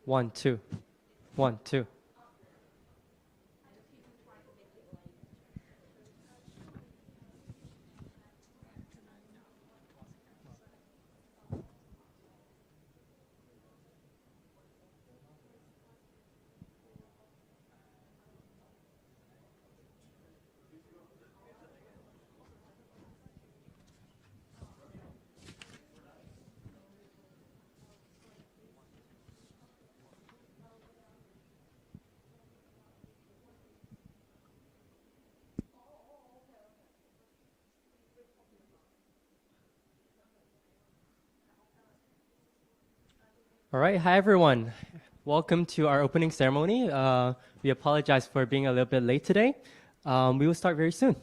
One, two. One, two. All right, hi everyone. Welcome to our opening ceremony. We apologize for being a little bit late today. We will start very soon.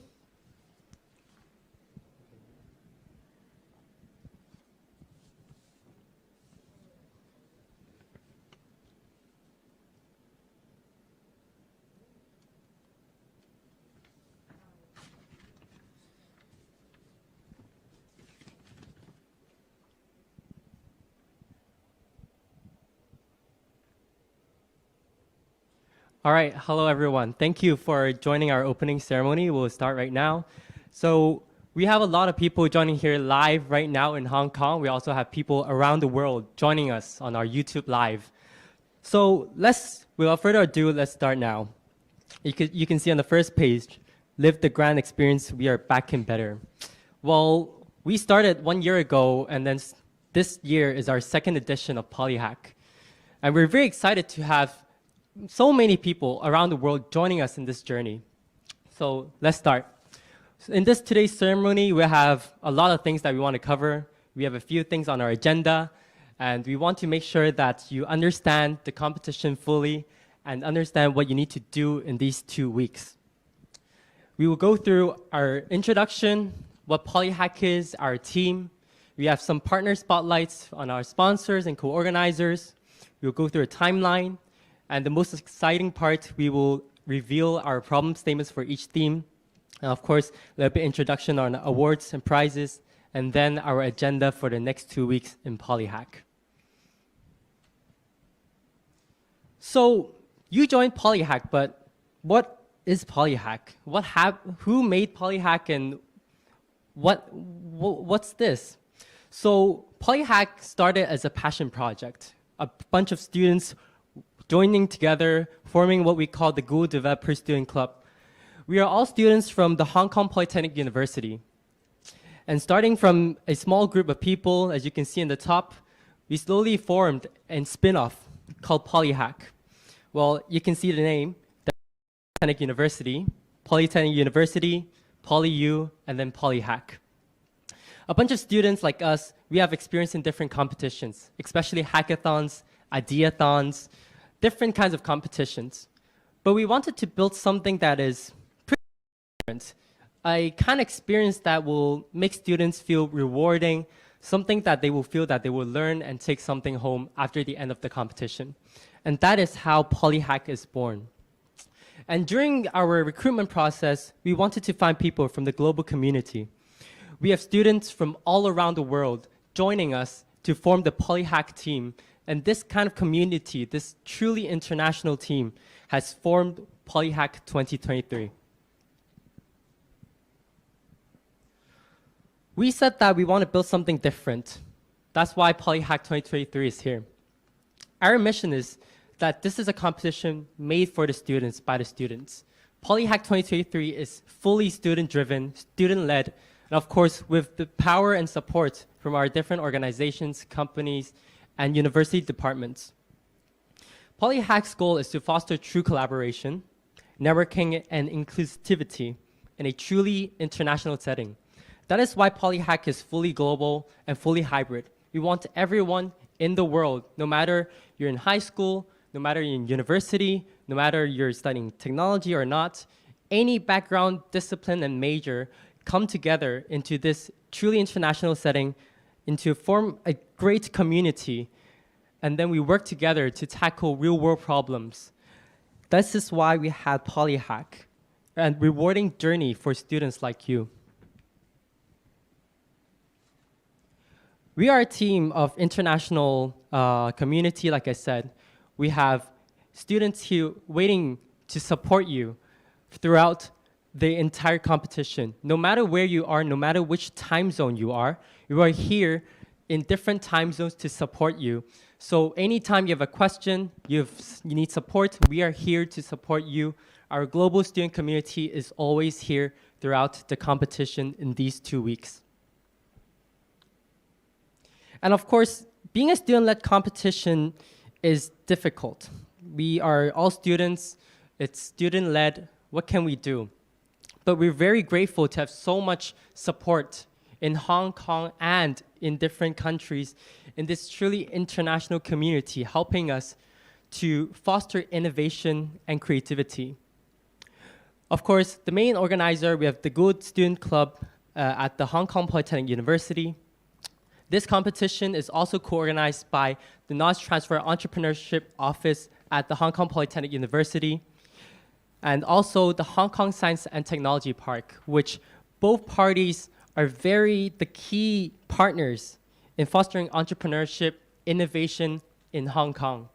All right, hello everyone. Thank you for joining our opening ceremony. We'll start right now. So we have a lot of people joining here live right now in Hong Kong. We also have people around the world joining us on our YouTube live. So without further ado, let's start now. You can see on the first page, live the grand experience, we are back and better. Well, we started 1 year ago, and then this year is our second edition of PolyHack. And we're very excited to have so many people around the world joining us in this journey. So let's start. In today's ceremony, we have a lot of things that we want to cover. We have a few things on our agenda, and we want to make sure that you understand the competition fully and understand what you need to do in these 2 weeks. We will go through our introduction, what PolyHack is, our team. We have some partner spotlights on our sponsors and co-organizers. We will go through a timeline. And the most exciting part, we will reveal our problem statements for each theme. And of course, a little bit introduction on awards and prizes, and then our agenda for the next 2 weeks in PolyHack. So you joined PolyHack, but what is PolyHack? Who made PolyHack, and what's this? So PolyHack started as a passion project. A bunch of students joining together, forming what we call the Google Developer Student Club. We are all students from the Hong Kong Polytechnic University. And starting from a small group of people, as you can see in the top, we slowly formed a spin-off called PolyHack. Well, you can see the name, the Polytechnic University, PolyU, and then PolyHack. A bunch of students like us, we have experience in different competitions, especially hackathons, ideathons, different kinds of competitions. But we wanted to build something that is pretty different, a kind of experience that will make students feel rewarding, something that they will feel that they will learn and take something home after the end of the competition. And that is how PolyHack is born. And during our recruitment process, we wanted to find people from the global community. We have students from all around the world joining us to form the PolyHack team. And this kind of community, this truly international team, has formed PolyHack 2023. We said that we want to build something different. That's why PolyHack 2023 is here. Our mission is that this is a competition made for the students, by the students. PolyHack 2023 is fully student-driven, student-led, and of course, with the power and support from our different organizations, companies, and university departments. PolyHack's goal is to foster true collaboration, networking, and inclusivity in a truly international setting. That is why PolyHack is fully global and fully hybrid. We want everyone in the world, no matter you're in high school, no matter you're in university, no matter you're studying technology or not, any background, discipline, and major come together into this truly international setting into form a great community, and then we work together to tackle real-world problems. This is why we had PolyHack, a rewarding journey for students like you. We are a team of international community, like I said. we have students here waiting to support you throughout the entire competition. No matter where you are, no matter which time zone you are here in different time zones to support you. So anytime you have a question, you need support, we are here to support you. Our global student community is always here throughout the competition in these 2 weeks. And of course, being a student-led competition is difficult. We are all students, it's student-led, what can we do? But we're very grateful to have so much support in Hong Kong and in different countries in this truly international community, helping us to foster innovation and creativity. Of course, the main organizer, we have the Good Student Club at the Hong Kong Polytechnic University. This competition is also co-organized by the Knowledge Transfer Entrepreneurship Office at the Hong Kong Polytechnic University, and also the Hong Kong Science and Technology Park, which both parties are the key partners in fostering entrepreneurship, innovation in Hong Kong.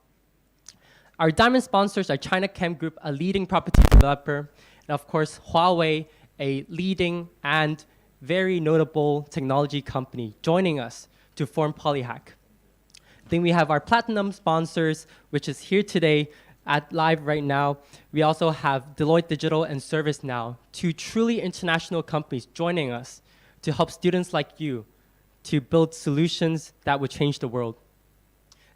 Our diamond sponsors are China Chem Group, a leading property developer, and of course, Huawei, a leading and very notable technology company, joining us to form PolyHack. Then we have our platinum sponsors, which is here today at live right now. We also have Deloitte Digital and ServiceNow, two truly international companies joining us to help students like you to build solutions that would change the world.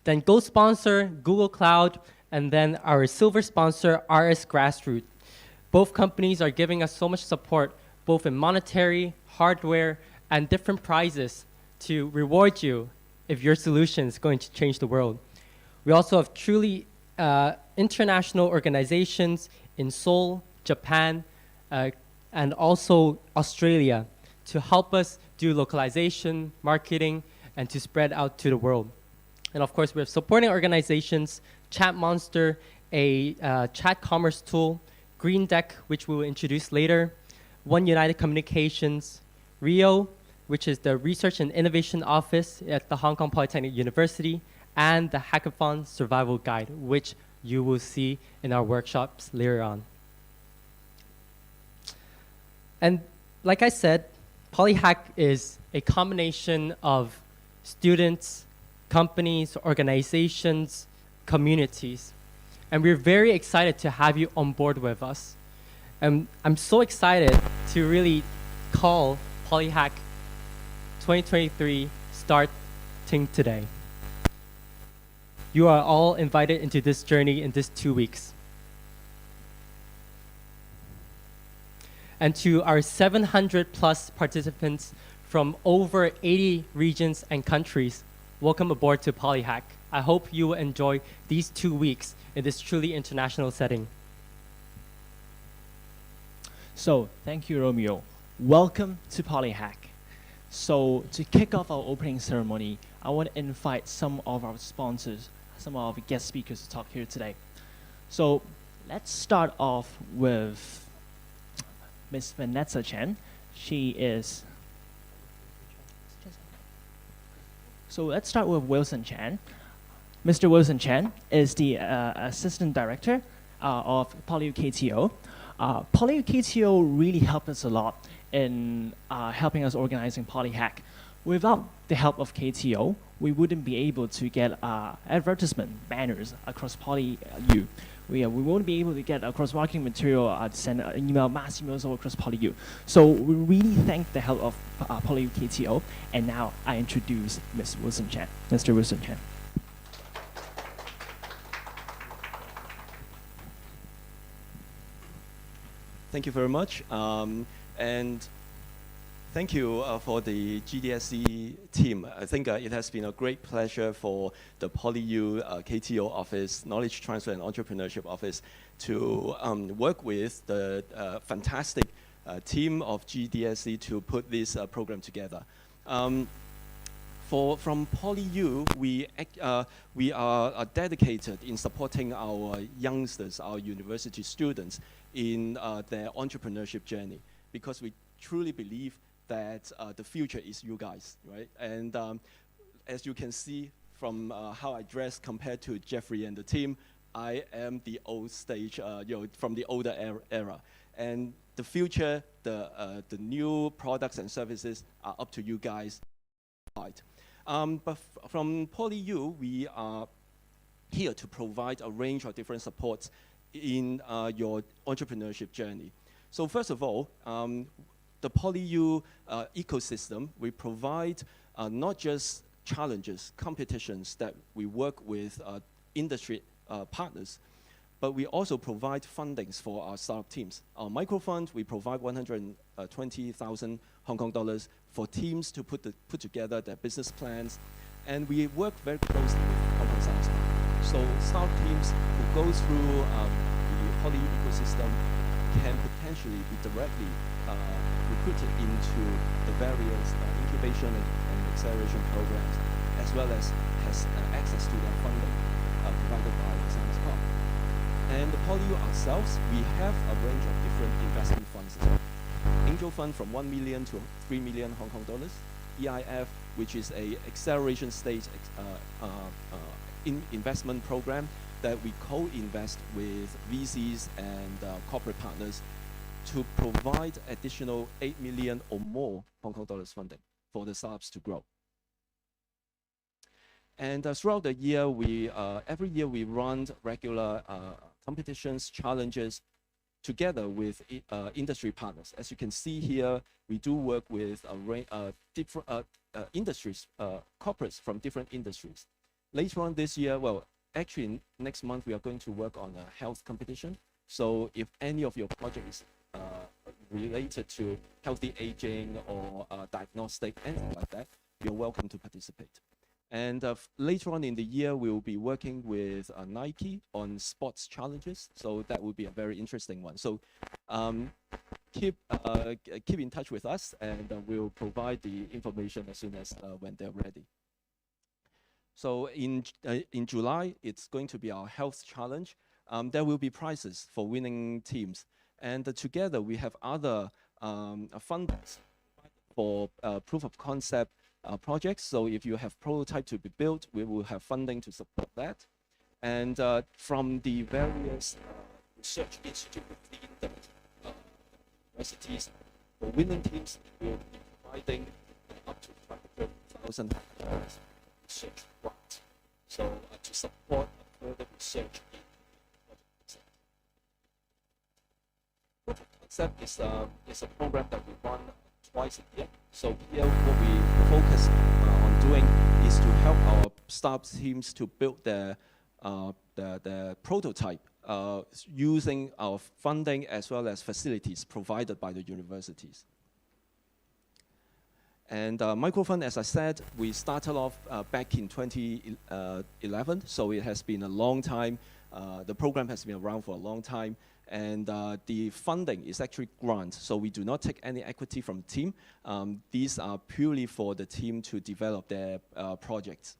Then gold sponsor, Google Cloud, and then our silver sponsor, RS Grassroots. Both companies are giving us so much support, both in monetary, hardware, and different prizes to reward you if your solution is going to change the world. We also have truly international organizations in Seoul, Japan, and also Australia to help us do localization, marketing, and to spread out to the world. And of course, we have supporting organizations, Chat Monster, a chat commerce tool, Green Deck, which we will introduce later, One United Communications, Rio, which is the Research and Innovation Office at the Hong Kong Polytechnic University, and the Hackathon Survival Guide, which you will see in our workshops later on. And like I said, PolyHack is a combination of students, companies, organizations, communities. And we're very excited to have you on board with us. And I'm so excited to really call PolyHack 2023 starting today. You are all invited into this journey in this 2 weeks. And to our 700 plus participants from over 80 regions and countries, welcome aboard to PolyHack. I hope you will enjoy these 2 weeks in this truly international setting. So, thank you, Romeo. Welcome to PolyHack. So, to kick off our opening ceremony, I want to invite some of our sponsors, some of our guest speakers to talk here today. So, let's start off with Ms. Vanessa Chen. So let's start with Wilson Chan. Mr. Wilson Chan is the Assistant Director of PolyHack. PolyHack really helped us a lot in helping us organizing PolyHack. Without the help of KTO, we wouldn't be able to get advertisement banners across PolyU. We won't be able to get across marketing material, send mass emails all across PolyU. So we really thank the help of PolyHack. And now I introduce Ms. Wilson Chan, Mr. Wilson Chan. Thank you very much. And thank you for the GDSC team. I think it has been a great pleasure for the PolyU KTO office, Knowledge Transfer and Entrepreneurship Office, to work with the fantastic team of GDSC to put this program together. From PolyU, we are dedicated in supporting our youngsters, our university students, in their entrepreneurship journey, because we truly believe that the future is you guys, right? And as you can see from how I dress compared to Jeffrey and the team, I am the old stage, from the older era. And the future, the new products and services are up to you guys. But from PolyU, we are here to provide a range of different supports in your entrepreneurship journey. So first of all, the PolyU ecosystem, we provide not just challenges, competitions that we work with industry partners, but we also provide fundings for our startup teams. Our microfund, we provide 120,000 Hong Kong dollars for teams to put together their business plans, and we work very closely with Hong Kong Startup. So startup teams who go through the Poly ecosystem can potentially be directly recruited into the various incubation and acceleration programs, as well as has access to their funding provided by the Science Park. And the PolyU ourselves, we have a range of different investment funds as well. Angel fund from 1 million to 3 million Hong Kong dollars. EIF, which is a acceleration stage investment program that we co-invest with VCs and corporate partners to provide additional 8 million or more Hong Kong dollars funding for the startups to grow. And throughout the year, every year we run regular competitions, challenges, together with industry partners. As you can see here, we do work with different industries, corporates from different industries. Later on this year, well, actually next month, we are going to work on a health competition. So if any of your projects related to healthy aging or diagnostic, anything like that, you're welcome to participate. And later on in the year, we will be working with Nike on sports challenges. So that will be a very interesting one. So keep in touch with us, and we'll provide the information as soon as when they're ready. So in July, it's going to be our health challenge. There will be prizes for winning teams. And together, we have other funders for proof of concept projects. So if you have prototype to be built, we will have funding to support that. And from the various research institutes within the universities, for winning teams, we will be providing up to 500,000 research grants. So to support further research in project concept is a program that we run twice a year. So here, what we focus on doing is to help our startup teams to build their prototype using our funding as well as facilities provided by the universities. And microfund, as I said, we started off back in 2011, so it has been a long time. The program has been around for a long time. And the funding is actually grant, so we do not take any equity from the team. These are purely for the team to develop their projects.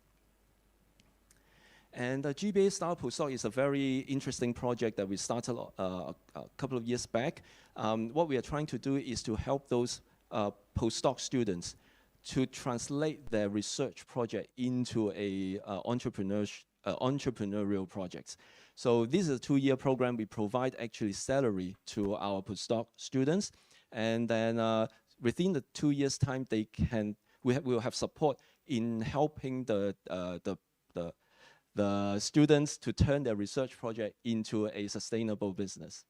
And GBA Startup Postdoc is a very interesting project that we started a couple of years back. What we are trying to do is to help those postdoc students to translate their research project into a entrepreneurial projects. So this is a 2-year program. We provide actually salary to our postdoc students, and then within the 2 years' time, we will have support in helping the students to turn their research project into a sustainable business.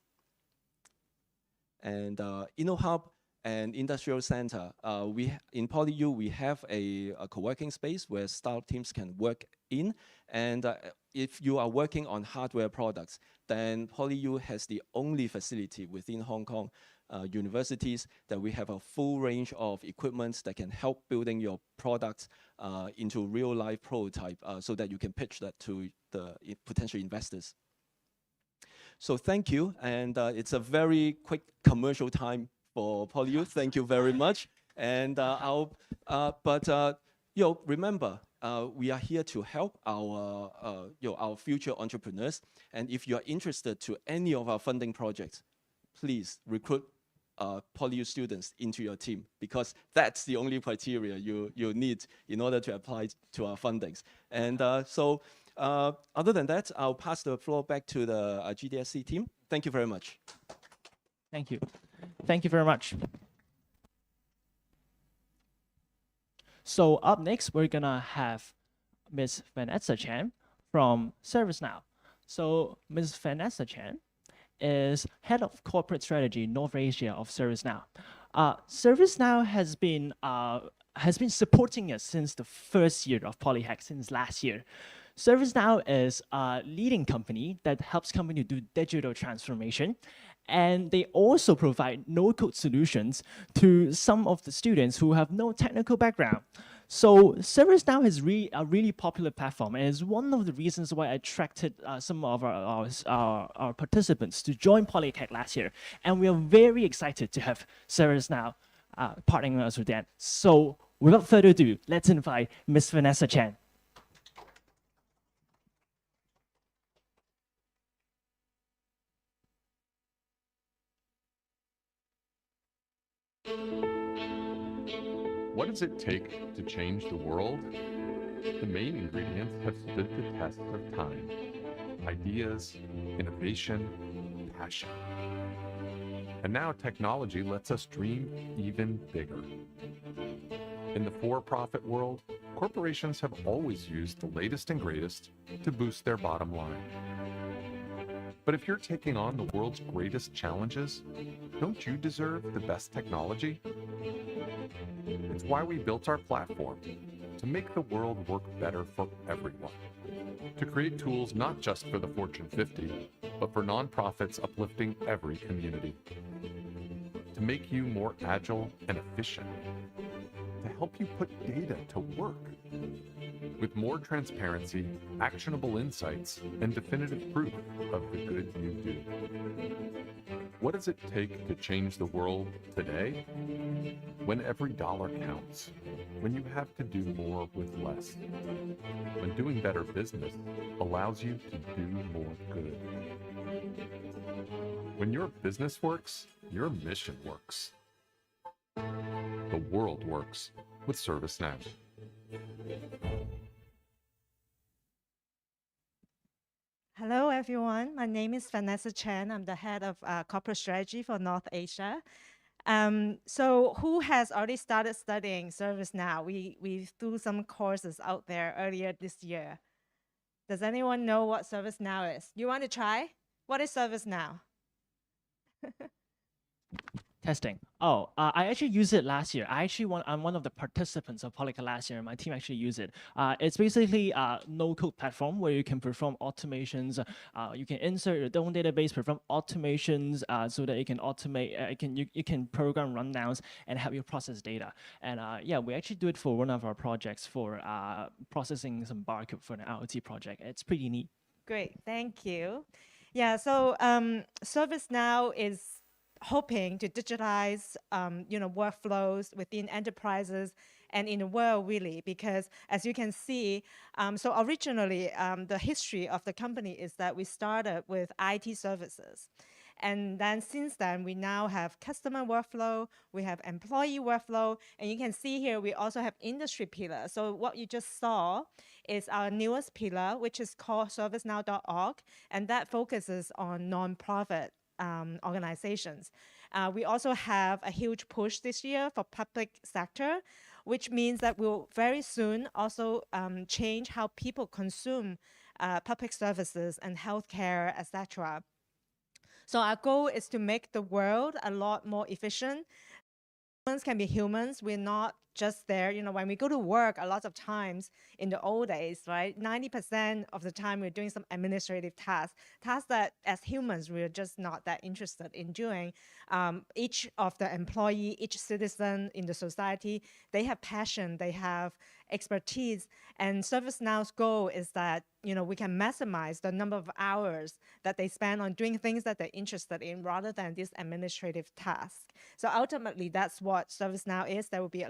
And InnoHub and Industrial Center, in PolyU, we have a co-working space where startup teams can work in. And if you are working on hardware products, then PolyU has the only facility within Hong Kong universities that we have a full range of equipment that can help building your products into real-life prototype so that you can pitch that to the potential investors. So thank you, and it's a very quick commercial time for PolyU. Thank you very much. And remember, we are here to help our future entrepreneurs. And if you are interested to any of our funding projects, please recruit PolyU students into your team, because that's the only criteria you need in order to apply to our fundings. And other than that, I'll pass the floor back to the GDSC team. Thank you very much. Thank you. Thank you very much. So up next, we're gonna have Ms. Vanessa Chan from ServiceNow. So Ms. Vanessa Chan is Head of Corporate Strategy North Asia of ServiceNow. ServiceNow has been supporting us since the first year of PolyHack, since last year. ServiceNow is a leading company that helps companies do digital transformation. And they also provide no-code solutions to some of the students who have no technical background. So ServiceNow is a really popular platform, and is one of the reasons why I attracted some of our participants to join PolyHack last year. And we are very excited to have ServiceNow partnering us with that. So without further ado, let's invite Ms. Vanessa Chan. What does it take to change the world? The main ingredients have stood the test of time. Ideas, innovation, passion. And now technology lets us dream even bigger. In the for-profit world, corporations have always used the latest and greatest to boost their bottom line. But if you're taking on the world's greatest challenges, don't you deserve the best technology? It's why we built our platform, to make the world work better for everyone. To create tools not just for the Fortune 50, but for nonprofits uplifting every community. To make you more agile and efficient. To help you put data to work. With more transparency, actionable insights, and definitive proof of the good you do. What does it take to change the world today? When every dollar counts. When you have to do more with less. When doing better business allows you to do more good. When your business works, your mission works. The world works with ServiceNow. Hello, everyone. My name is Vanessa Chan. I'm the head of corporate strategy for North Asia. So who has already started studying ServiceNow? We threw some courses out there earlier this year. Does anyone know what ServiceNow is? You want to try? What is ServiceNow? Testing. Oh, I actually used it last year. I'm one of the participants of PolyHack last year. My team actually used it. It's basically a no-code platform where you can perform automations. You can insert your own database, perform automations so that you can automate. You can program rundowns and help you process data. And yeah, we actually do it for one of our projects for processing some barcode for an IoT project. It's pretty neat. Great, thank you. Yeah, so ServiceNow is hoping to digitalize workflows within enterprises and in the world, really, because as you can see, so originally the history of the company is that we started with IT services. And then since then, we now have customer workflow, we have employee workflow, and you can see here we also have industry pillar. So what you just saw is our newest pillar, which is called servicenow.org, and that focuses on nonprofit organizations. We also have a huge push this year for public sector, which means that we'll very soon also change how people consume public services and healthcare, etc. So our goal is to make the world a lot more efficient. Humans can be humans. We're not just there. When we go to work, a lot of times in the old days, right, 90% of the time we're doing some administrative tasks that as humans, we're just not that interested in doing. Each of the employee, each citizen in the society, they have passion, they have expertise, and ServiceNow's goal is that we can maximize the number of hours that they spend on doing things that they're interested in rather than this administrative task. So ultimately, that's what ServiceNow is. There will be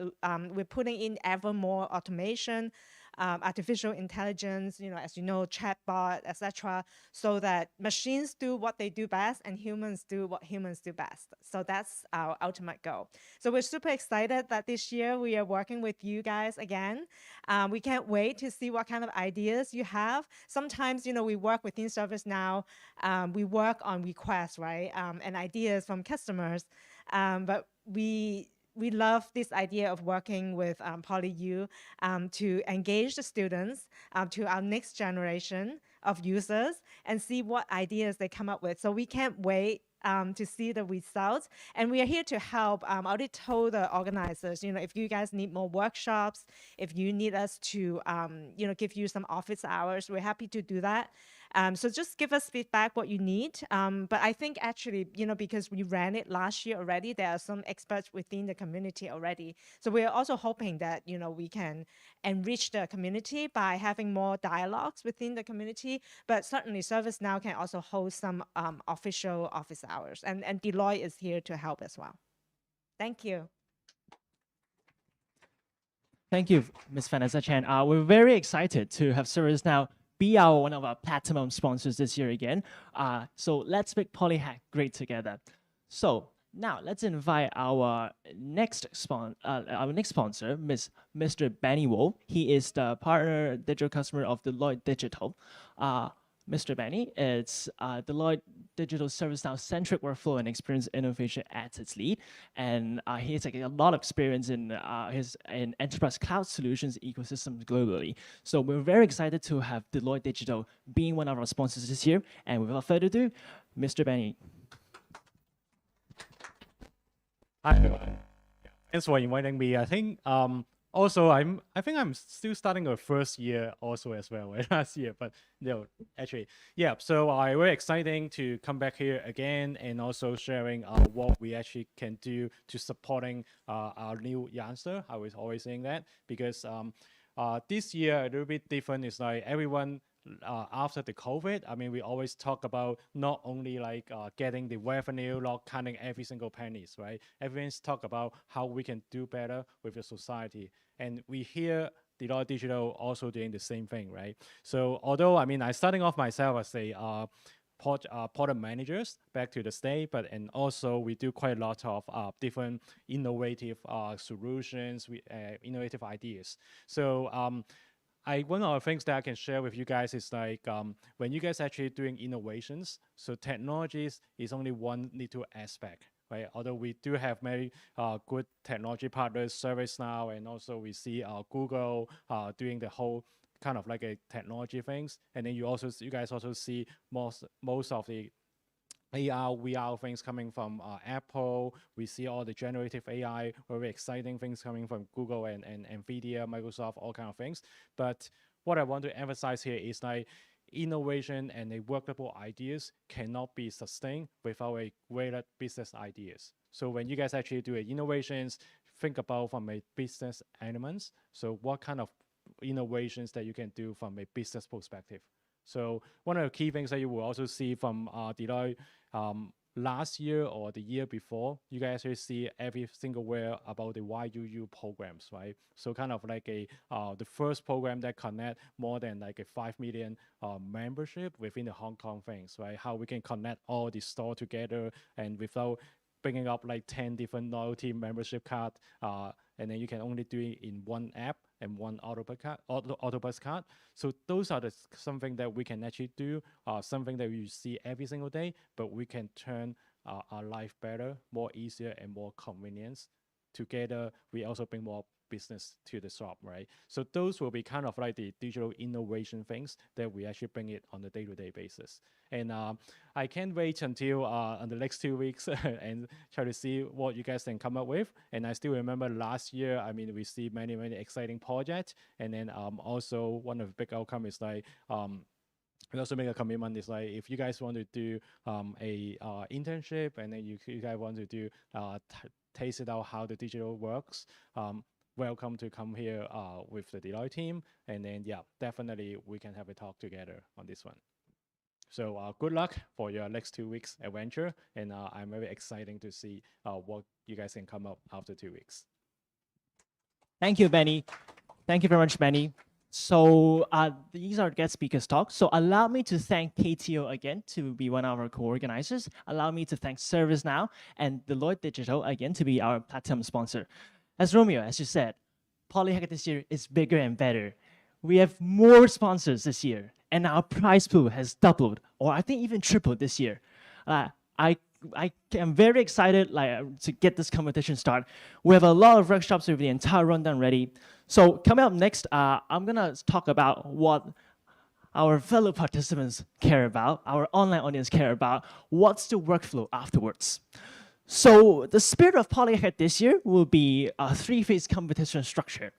we're putting in ever more automation, artificial intelligence, as you know, chatbot, etc., so that machines do what they do best and humans do what humans do best. So that's our ultimate goal. So we're super excited that this year we are working with you guys again. We can't wait to see what kind of ideas you have. Sometimes, we work within ServiceNow. We work on requests, right, and ideas from customers. But we love this idea of working with PolyU to engage the students to our next generation of users and see what ideas they come up with. So we can't wait to see the results. And we are here to help. I already told the organizers, if you guys need more workshops, if you need us to, give you some office hours, we're happy to do that. So just give us feedback what you need. But I think actually, because we ran it last year already, there are some experts within the community already. So we're also hoping that, we can enrich the community by having more dialogues within the community. But certainly ServiceNow can also host some official office hours. And Deloitte is here to help as well. Thank you. Thank you, Ms. Vanessa Chan. We're very excited to have ServiceNow be one of our platinum sponsors this year again. So let's make PolyHack great together. So now let's invite our next sponsor, Mr. Benny Wu. He is the partner digital customer of Deloitte Digital. Mr. Benny is Deloitte Digital ServiceNow-centric workflow and experience innovation at its lead, and he has a lot of experience in enterprise cloud solutions ecosystems globally. So we're very excited to have Deloitte Digital being one of our sponsors this year. And without further ado, Mr. Benny. Hi, everyone. Thanks for inviting me. I think also I think I'm still starting a first year also as well, right? Last year, but no, actually, yeah. So very exciting to come back here again and also sharing what we actually can do to supporting our new youngster. I was always saying that because this year a little bit different. It's like everyone. After the COVID, I mean, we always talk about not only like getting the revenue, not counting every single pennies, right? Everyone's talk about how we can do better with the society. And we hear Deloitte Digital also doing the same thing, right? So although, I mean, I starting off myself as a product managers back to the state, and also we do quite a lot of different innovative solutions, innovative ideas. So one of the things that I can share with you guys is like when you guys actually doing innovations, so technologies is only one little aspect, right? Although we do have very good technology partners, ServiceNow, and also we see Google doing the whole kind of like a technology things, and then you guys also see most of the AR, VR things coming from Apple. We see all the generative AI, very exciting things coming from Google and NVIDIA, Microsoft, all kind of things. But what I want to emphasize here is like innovation and a workable ideas cannot be sustained without a greater business ideas. So when you guys actually do innovations, think about from a business elements. So what kind of innovations that you can do from a business perspective. So one of the key things that you will also see from Deloitte last year or the year before, you guys actually see every single where about the YUU programs, right? So kind of like the first program that connect more than like a 5 million membership within the Hong Kong things, right? How we can connect all the store together and without bringing up like 10 different loyalty membership card, and then you can only do it in one app and one autobus card. So those are something that we can actually do, something that we see every single day, but we can turn our life better, more easier, and more convenience. Together, we also bring more business to the shop, right? So those will be kind of like the digital innovation things that we actually bring it on a day-to-day basis. And I can't wait until on the next 2 weeks and try to see what you guys can come up with. And I still remember last year, I mean, we see many exciting projects. And then also one of the big outcomes is like, we also make a commitment. Is like if you guys want to do a internship, and then you guys want to do taste it out how the digital works. Welcome to come here with the Deloitte team, and then yeah, definitely we can have a talk together on this one. So good luck for your next 2 weeks adventure, and I'm very excited to see what you guys can come up after 2 weeks. Thank you, Benny. Thank you very much, Benny. So these are guest speakers' talks. So allow me to thank KTO again to be one of our co-organizers. Allow me to thank ServiceNow and Deloitte Digital again to be our platinum sponsor. As Romeo, as you said, PolyHack this year is bigger and better. We have more sponsors this year, and our prize pool has doubled, or I think even tripled this year. I am very excited to get this competition started. We have a lot of workshops with the entire rundown ready. So coming up next, I'm gonna talk about what our fellow participants care about, our online audience care about, what's the workflow afterwards. So the spirit of PolyHack this year will be a three-phase competition structure.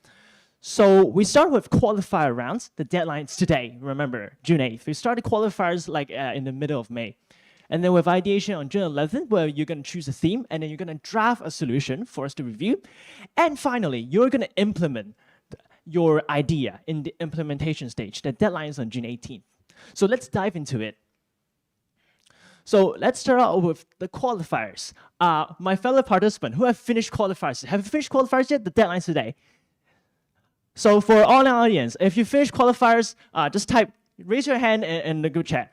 So we start with qualifier rounds. The deadline is today, remember, June 8th. We started qualifiers in the middle of May. And then with ideation on June 11th, where you're going to choose a theme, and then you're going to draft a solution for us to review. And finally, you're going to implement your idea in the implementation stage. The deadline is on June 18th. So let's dive into it. So let's start out with the qualifiers. My fellow participant who have finished qualifiers. Have you finished qualifiers yet? The deadline is today. So for online audience, if you finished qualifiers, just raise your hand in the group chat.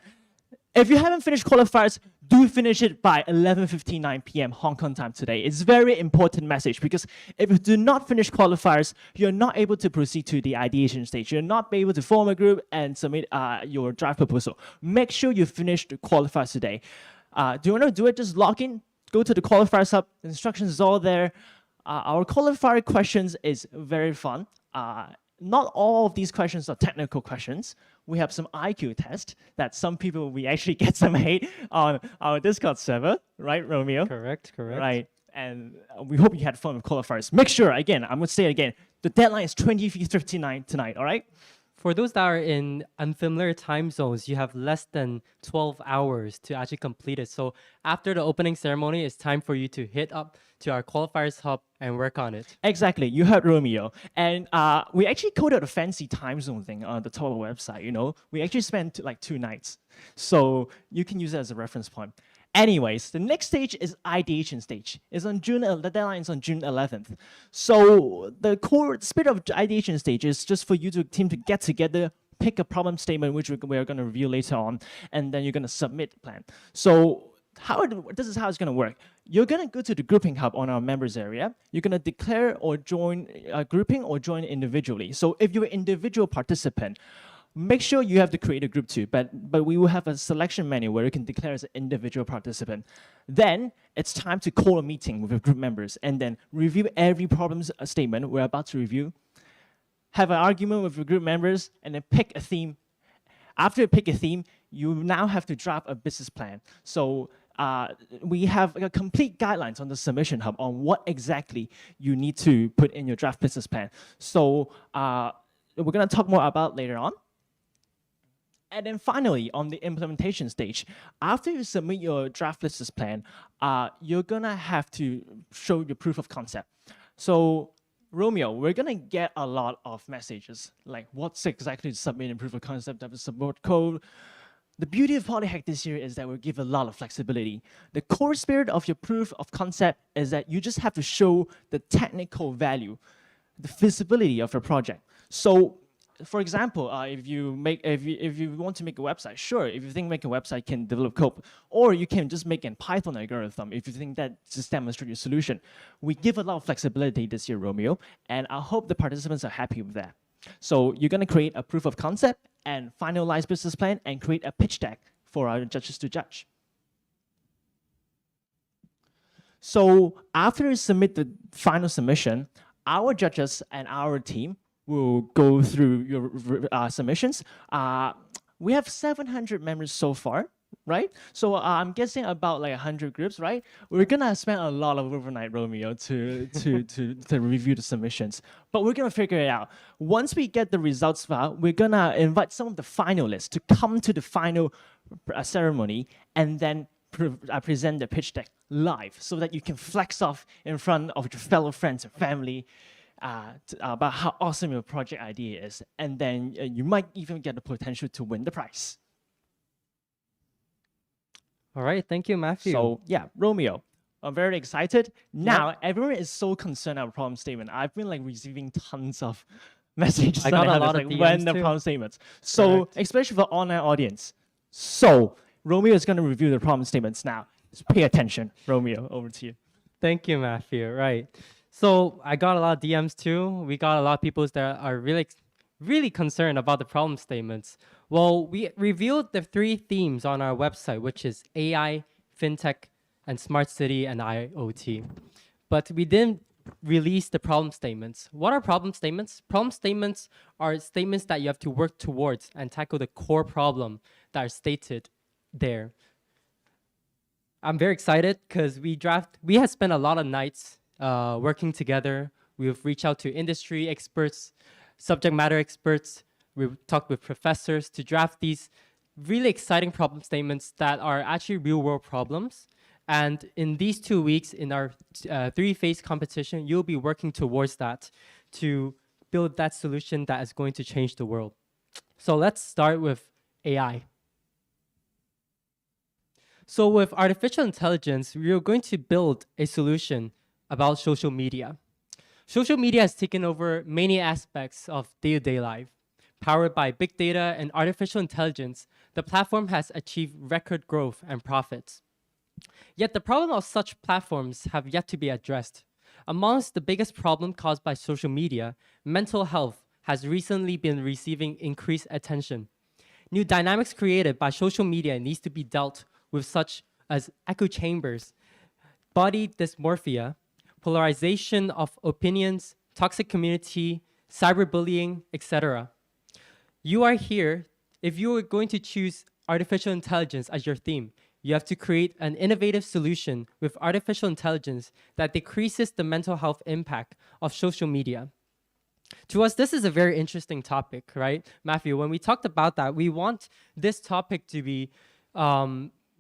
If you haven't finished qualifiers, do finish it by 11:59 p.m. Hong Kong time today. It's a very important message because if you do not finish qualifiers, you're not able to proceed to the ideation stage. You're not able to form a group and submit your draft proposal. Make sure you finish the qualifiers today. Do you want to do it? Just log in, go to the qualifiers hub. The instructions is all there. Our qualifier questions is very fun. Not all of these questions are technical questions. We have some IQ tests that some people, we actually get some hate on our Discord server, right, Romeo? Correct. Right, and we hope you had fun with qualifiers. Make sure, again, I'm going to say it again, the deadline is 20:59 tonight, all right? For those that are in unfamiliar time zones, you have less than 12 hours to actually complete it. So after the opening ceremony, it's time for you to hit up to our qualifiers hub and work on it. Exactly, you heard Romeo. And we actually coded a fancy time zone thing on the total website, you know? We actually spent like 2 nights. So you can use it as a reference point. Anyways, the next stage is ideation stage. The deadline is on June 11th. So the core spirit of ideation stage is just for you team to get together, pick a problem statement, which we're going to review later on, and then you're going to submit the plan. So this is how it's going to work. You're going to go to the grouping hub on our members area. You're going to declare or join a grouping or join individually. So if you're an individual participant, make sure you have to create a group too, but we will have a selection menu where you can declare as an individual participant. Then it's time to call a meeting with your group members and then review every problem statement we're about to review, have an argument with your group members, and then pick a theme. After you pick a theme, you now have to draft a business plan. So we have a complete guidelines on the submission hub on what exactly you need to put in your draft business plan. So we're going to talk more about later on. And then finally, on the implementation stage, after you submit your draft business plan, you're going to have to show your proof of concept. So Romeo, we're going to get a lot of messages, like what's exactly to submit in proof of concept, have a support code. The beauty of PolyHack this year is that we give a lot of flexibility. The core spirit of your proof of concept is that you just have to show the technical value, the feasibility of your project. So for example, if you want to make a website, sure, if you think make a website can develop code, or you can just make a Python algorithm if you think that just demonstrate your solution. We give a lot of flexibility this year, Romeo, and I hope the participants are happy with that. So you're going to create a proof of concept and finalize business plan and create a pitch deck for our judges to judge. So after you submit the final submission, our judges and our team will go through your submissions. We have 700 members so far, right? So I'm guessing about like 100 groups, right? We're gonna spend a lot of overnight, Romeo, to review the submissions. But we're gonna figure it out. Once we get the results file, we're gonna invite some of the finalists to come to the final ceremony and then present the pitch deck live so that you can flex off in front of your fellow friends and family about how awesome your project idea is, and then you might even get the potential to win the prize. All right, thank you, Matthew. So yeah, Romeo, I'm very excited. Now, everyone is so concerned about problem statement. I've been like receiving tons of messages I got that a have lot like of DMs random too. problem statements. So Correct. especially for online audience. So Romeo is going to review the problem statements now. Just pay attention. Romeo, over to you. Thank you, Matthew. Right. So I got a lot of DMs too. We got a lot of people that are really concerned about the problem statements. Well, we revealed the 3 themes on our website, which is AI, fintech, and smart city and IoT. But we didn't release the problem statements. What are problem statements? Problem statements are statements that you have to work towards and tackle the core problem that are stated there. I'm very excited because we have spent a lot of nights working together. We've reached out to industry experts, subject matter experts. We've talked with professors to draft these really exciting problem statements that are actually real world problems. And in these 2 weeks, in our 3-phase competition, you'll be working towards that to build that solution that is going to change the world. So let's start with AI. So with artificial intelligence, we are going to build a solution about social media. Social media has taken over many aspects of day-to-day life. Powered by big data and artificial intelligence, the platform has achieved record growth and profits. Yet the problem of such platforms have yet to be addressed. Amongst the biggest problem caused by social media, mental health has recently been receiving increased attention. New dynamics created by social media needs to be dealt with, such as echo chambers, body dysmorphia, polarization of opinions, toxic community, cyberbullying, etc. You are here, if you are going to choose artificial intelligence as your theme, you have to create an innovative solution with artificial intelligence that decreases the mental health impact of social media. To us, this is a very interesting topic, right? Matthew, when we talked about that, we want this topic to be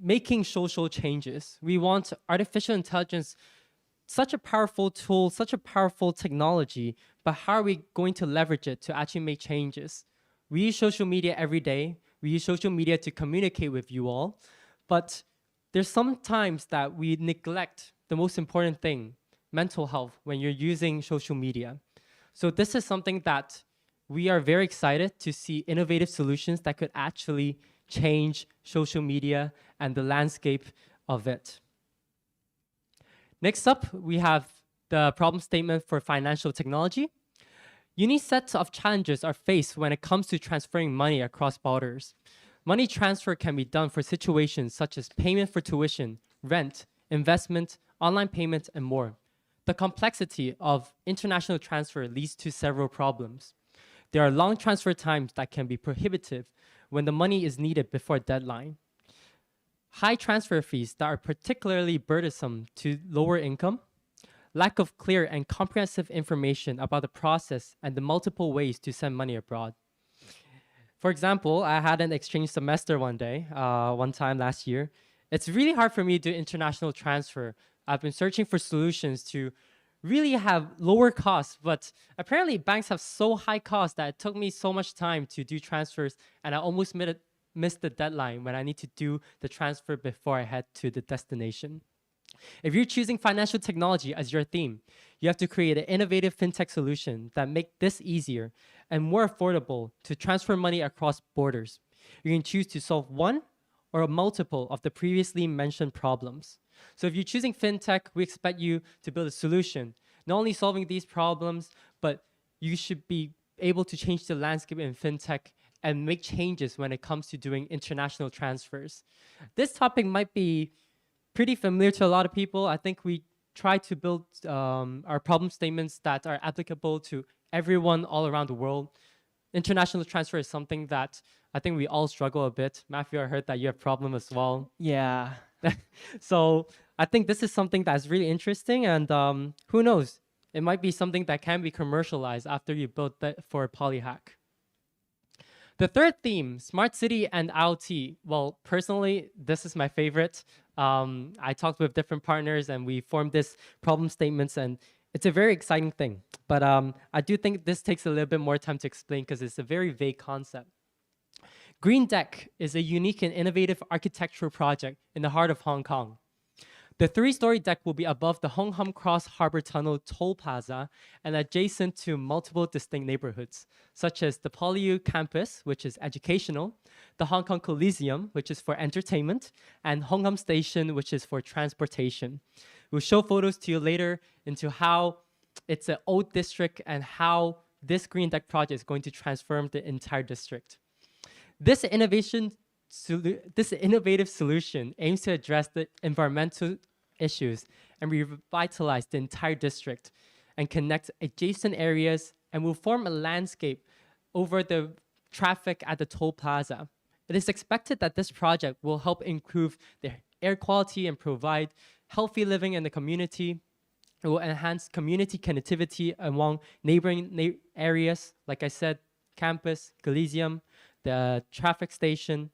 making social changes. We want artificial intelligence, such a powerful tool, such a powerful technology, but how are we going to leverage it to actually make changes? We use social media every day. We use social media to communicate with you all, but there's sometimes that we neglect the most important thing, mental health, when you're using social media. So this is something that we are very excited to see innovative solutions that could actually change social media and the landscape of it. Next up, we have the problem statement for financial technology. Unique sets of challenges are faced when it comes to transferring money across borders. Money transfer can be done for situations such as payment for tuition, rent, investment, online payment, and more. The complexity of international transfer leads to several problems. There are long transfer times that can be prohibitive when the money is needed before a deadline. High transfer fees that are particularly burdensome to lower income. Lack of clear and comprehensive information about the process and the multiple ways to send money abroad. For example, I had an exchange semester one time last year. It's really hard for me to do international transfer. I've been searching for solutions to really have lower costs, but apparently banks have so high costs that it took me so much time to do transfers, and I almost missed the deadline when I need to do the transfer before I head to the destination. If you're choosing financial technology as your theme, you have to create an innovative fintech solution that make this easier and more affordable to transfer money across borders. You can choose to solve one or a multiple of the previously mentioned problems. So if you're choosing fintech, we expect you to build a solution, not only solving these problems, but you should be able to change the landscape in fintech and make changes when it comes to doing international transfers. This topic might be pretty familiar to a lot of people. I think we try to build our problem statements that are applicable to everyone all around the world. International transfer is something that I think we all struggle a bit. Matthew, I heard that you have a problem as well. Yeah. So I think this is something that's really interesting, and who knows, it might be something that can be commercialized after you build that for PolyHack. The third theme, smart city and IoT. Well, personally, this is my favorite. I talked with different partners and we formed this problem statements, and it's a very exciting thing. But I do think this takes a little bit more time to explain because it's a very vague concept. Green Deck is a unique and innovative architectural project in the heart of Hong Kong. The 3-story deck will be above the Hong Kong Cross Harbor Tunnel toll plaza and adjacent to multiple distinct neighborhoods, such as the PolyU campus, which is educational, the Hong Kong Coliseum, which is for entertainment, and Hong Kong Station, which is for transportation. We'll show photos to you later into how it's an old district and how this green deck project is going to transform the entire district. This innovative solution aims to address the environmental issues and revitalize the entire district and connect adjacent areas and will form a landscape over the traffic at the toll plaza. It is expected that this project will help improve the air quality and provide healthy living in the community. It will enhance community connectivity among neighboring areas, like I said, campus, Coliseum, the traffic station.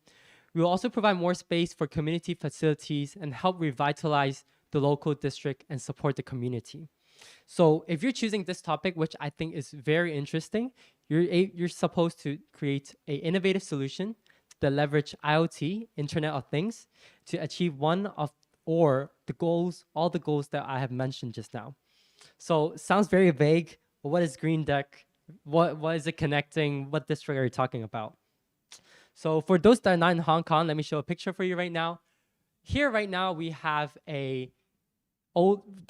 We will also provide more space for community facilities and help revitalize the local district and support the community. So if you're choosing this topic, which I think is very interesting, you're supposed to create an innovative solution that leverage IoT, Internet of Things, to achieve one of all the goals that I have mentioned just now. So sounds very vague, but what is Green Deck? What is it connecting? What district are you talking about? So for those that are not in Hong Kong, let me show a picture for you right now. Here right now, we have the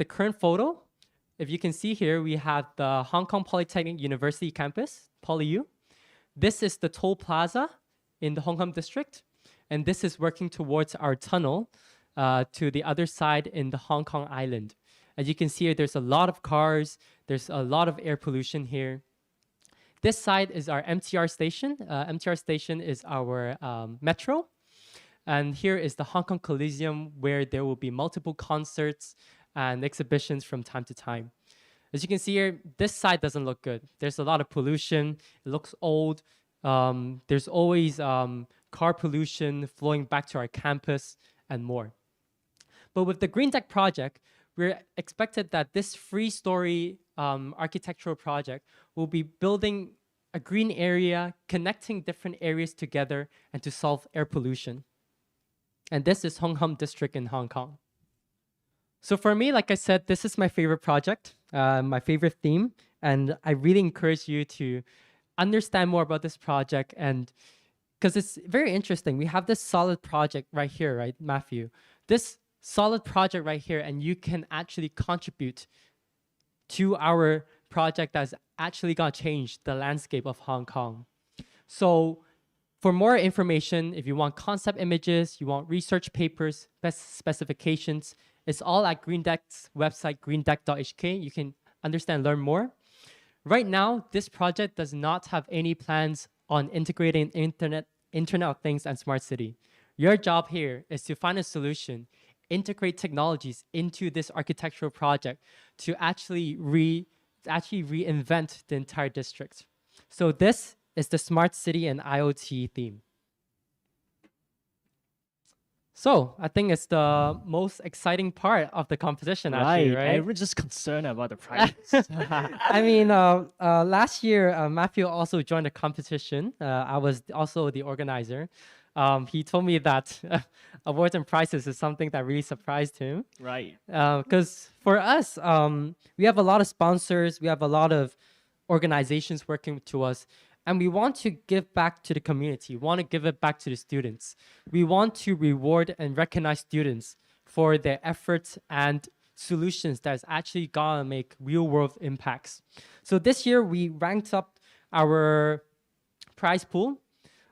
current photo. If you can see here, we have the Hong Kong Polytechnic University campus, PolyU. This is the toll plaza in the Hong Kong district. And this is working towards our tunnel to the other side in the Hong Kong island. As you can see here, there's a lot of cars. There's a lot of air pollution here. This side is our MTR station. MTR station is our metro. And here is the Hong Kong Coliseum, where there will be multiple concerts and exhibitions from time to time. As you can see here, this side doesn't look good. There's a lot of pollution. It looks old. There's always car pollution flowing back to our campus and more. But with the Green Deck project, we're expected that this 3-story architectural project will be building a green area, connecting different areas together and to solve air pollution. And this is Hong Kong district in Hong Kong. So for me, like I said, this is my favorite project, my favorite theme. And I really encourage you to understand more about this project, and because it's very interesting. We have this solid project right here, right, Matthew? This solid project right here, and you can actually contribute to our project that's actually gonna change the landscape of Hong Kong. So for more information, if you want concept images, you want research papers, best specifications, it's all at Green Deck's website, greendeck.hk. You can understand, learn more. Right now, this project does not have any plans on integrating Internet of Things and Smart City. Your job here is to find a solution, integrate technologies into this architectural project to actually reinvent the entire district. So this is the Smart City and IoT theme. So I think it's the most exciting part of the competition, actually, right? I was just concerned about the prize. I mean, last year, Matthew also joined the competition. I was also the organizer. He told me that awards and prizes is something that really surprised him. Right. Because for us, we have a lot of sponsors, we have a lot of organizations working to us, and we want to give back to the community. We want to give it back to the students. We want to reward and recognize students for their efforts and solutions that's actually gonna make real world impacts. So this year we ranked up our prize pool.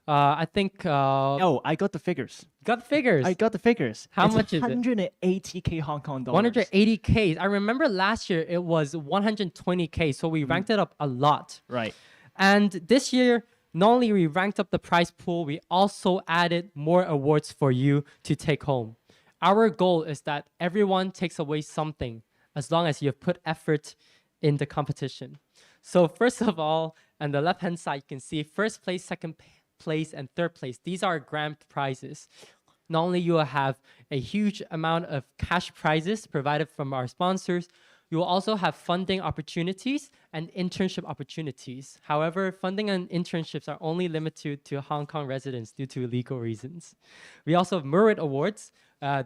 I think. Oh, I got the figures. Got the figures. I got the figures. How It's much is it? 180K Hong Kong dollars. 180K. I remember last year it was 120K. So we ranked it up a lot. Right. And this year, not only we ranked up the prize pool, we also added more awards for you to take home. Our goal is that everyone takes away something as long as you've put effort in the competition. So first of all, on the left-hand side, you can see first place, second place, and third place. These are grand prizes. Not only you will have a huge amount of cash prizes provided from our sponsors, you will also have funding opportunities and internship opportunities. However, funding and internships are only limited to Hong Kong residents due to legal reasons. We also have merit awards.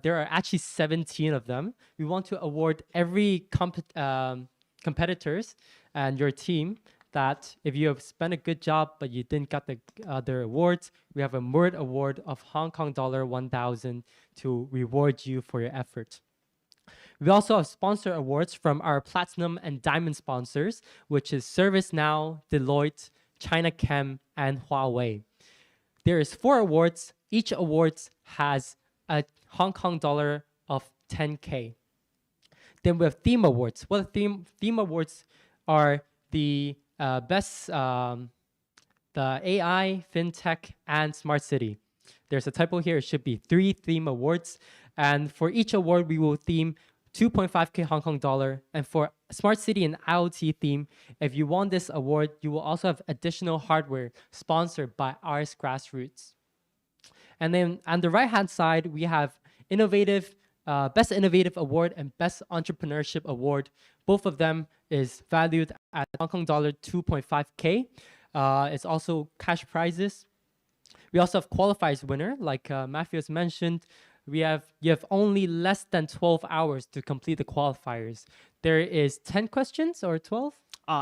There are actually 17 of them. We want to award every competitors and your team that if you have spent a good job but you didn't get the other awards, we have a MERD award of Hong Kong dollar 1,000 to reward you for your effort. We also have sponsor awards from our platinum and diamond sponsors, which is ServiceNow, Deloitte, China Chem, and Huawei. There is 4 awards. Each award has a Hong Kong dollar of 10K. Then we have theme awards. Well, theme awards are the best, the AI, fintech, and smart city. There's a typo here. It should be 3 theme awards. And for each award, we will theme 2.5K Hong Kong dollar. And for smart city and IoT theme, if you won this award, you will also have additional hardware sponsored by Ars Grassroots. And then on the right-hand side, we have innovative, Best Innovative Award and Best Entrepreneurship Award. Both of them is valued at Hong Kong dollar 2.5K. It's also cash prizes. We also have qualifiers winner, like Matthew has mentioned. You have only less than 12 hours to complete the qualifiers. There is 10 questions or 12?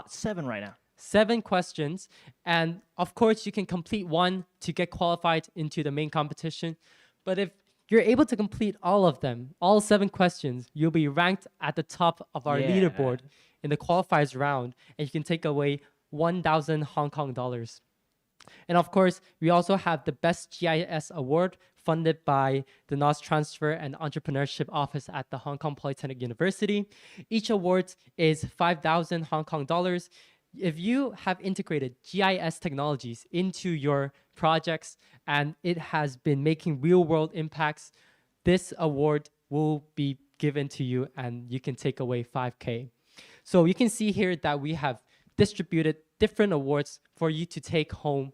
7 right now. 7 questions. And of course, you can complete one to get qualified into the main competition. But if you're able to complete all of them, all 7 questions, you'll be ranked at the top of our leaderboard in the qualifiers round, and you can take away 1,000 Hong Kong dollars. And of course, we also have the Best GIS Award funded by the NOS Transfer and Entrepreneurship Office at the Hong Kong Polytechnic University. Each award is 5,000 Hong Kong dollars. If you have integrated GIS technologies into your projects and it has been making real-world impacts, this award will be given to you and you can take away 5K. So you can see here that we have distributed different awards for you to take home.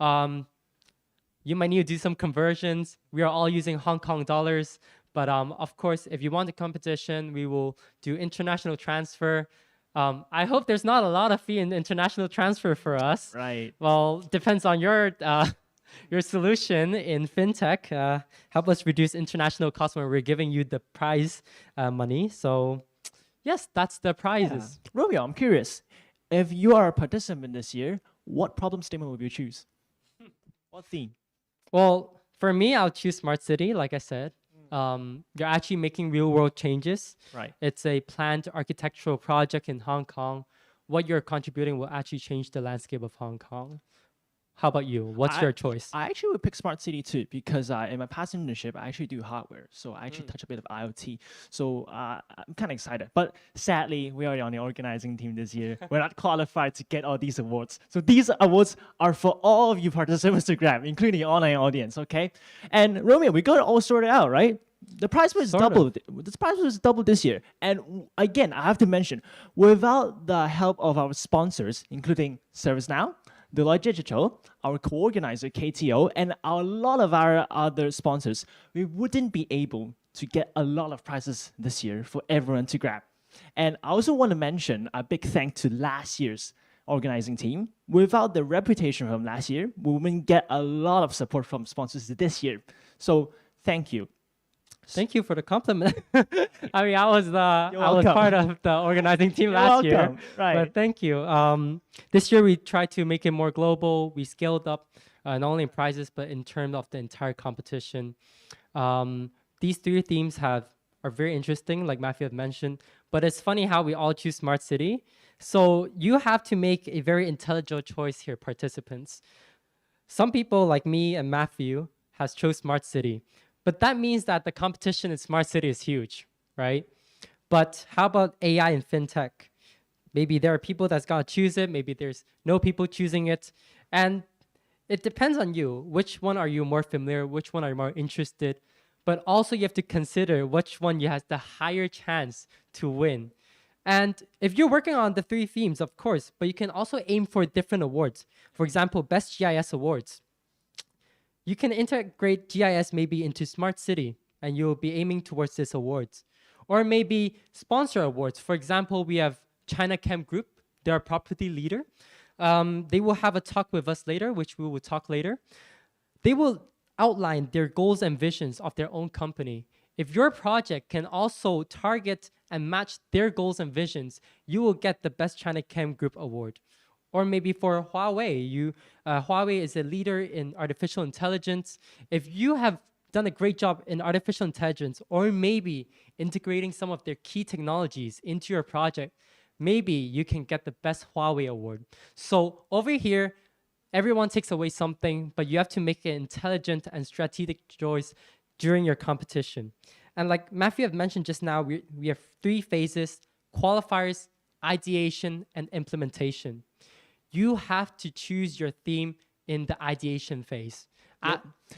You might need to do some conversions. We are all using Hong Kong dollars, but of course, if you want the competition, we will do international transfer. I hope there's not a lot of fee in international transfer for us. Right. Well, depends on your solution in fintech. Help us reduce international costs when we're giving you the prize money. So yes, that's the prizes. Yeah. Romeo, I'm curious. If you are a participant this year, what problem statement would you choose? What theme? Well, for me, I'll choose Smart City, like I said. You're actually making real-world changes. Right. It's a planned architectural project in Hong Kong. What you're contributing will actually change the landscape of Hong Kong. How about you? What's your choice? I actually would pick Smart City too because in my past internship, I actually do hardware. So I actually touch a bit of IoT. So I'm kind of excited. But sadly, we are on the organizing team this year. We're not qualified to get all these awards. So these awards are for all of you participants to grab, including the online audience, okay? And Romeo, we got it all sorted out, right? The price was doubled. The price was doubled this year. And again, I have to mention, without the help of our sponsors, including ServiceNow, Deloitte Digital, our co-organizer KTO, and a lot of our other sponsors, we wouldn't be able to get a lot of prizes this year for everyone to grab. And I also want to mention a big thank to last year's organizing team. Without the reputation from last year, we wouldn't get a lot of support from sponsors this year. So thank you. Thank you for the compliment. I mean, I was part of the organizing team last year. Right. But thank you. This year we tried to make it more global. We scaled up not only in prizes but in terms of the entire competition. These 3 themes are very interesting, like Matthew had mentioned. But it's funny how we all choose Smart City. So you have to make a very intelligent choice here, participants. Some people like me and Matthew has chose Smart City. But that means that the competition in Smart City is huge, right? But how about AI and fintech? Maybe there are people that's got to choose it. Maybe there's no people choosing it. And it depends on you. Which one are you more familiar? Which one are you more interested? But also you have to consider which one you has the higher chance to win. And if you're working on the 3 themes, of course, but you can also aim for different awards. For example, Best GIS Awards. You can integrate GIS maybe into Smart City, and you'll be aiming towards this awards. Or maybe sponsor awards. For example, we have China Chem Group. They're a property leader. They will have a talk with us later, which we will talk later. They will outline their goals and visions of their own company If your project can also target and match their goals and visions, you will get the Best China Chem Group Award. Or maybe for Huawei, Huawei is a leader in artificial intelligence. If you have done a great job in artificial intelligence, or maybe integrating some of their key technologies into your project, maybe you can get the Best Huawei Award. So over here, everyone takes away something, but you have to make an intelligent and strategic choice during your competition. And like Matthew have mentioned just now, we have 3 phases: qualifiers, ideation, and implementation. You have to choose your theme in the ideation phase.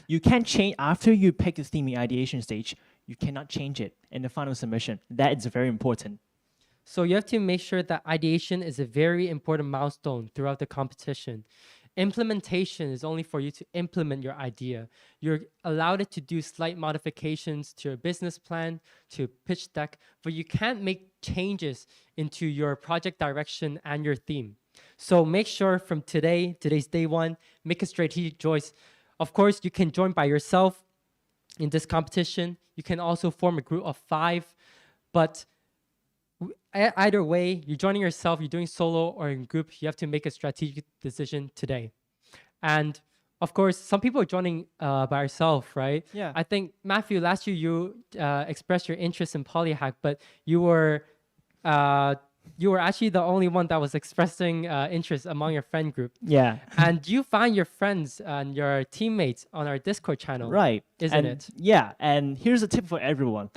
You can't change after you pick the theme in ideation stage. You cannot change it in the final submission. That is very important. So you have to make sure that ideation is a very important milestone throughout the competition. Implementation is only for you to implement your idea. You're allowed to do slight modifications to your business plan, to pitch deck, but you can't make changes into your project direction and your theme. So make sure from today's day 1, make a strategic choice. Of course, you can join by yourself in this competition. You can also form a group of 5, but either way, you're joining yourself, you're doing solo or in group, you have to make a strategic decision today. And of course, some people are joining by yourself, right? Yeah. I think, Matthew, last year you expressed your interest in PolyHack, but you were actually the only one that was expressing interest among your friend group. Yeah. And you find your friends and your teammates on our Discord channel. Right. Isn't it? Yeah, and here's a tip for everyone.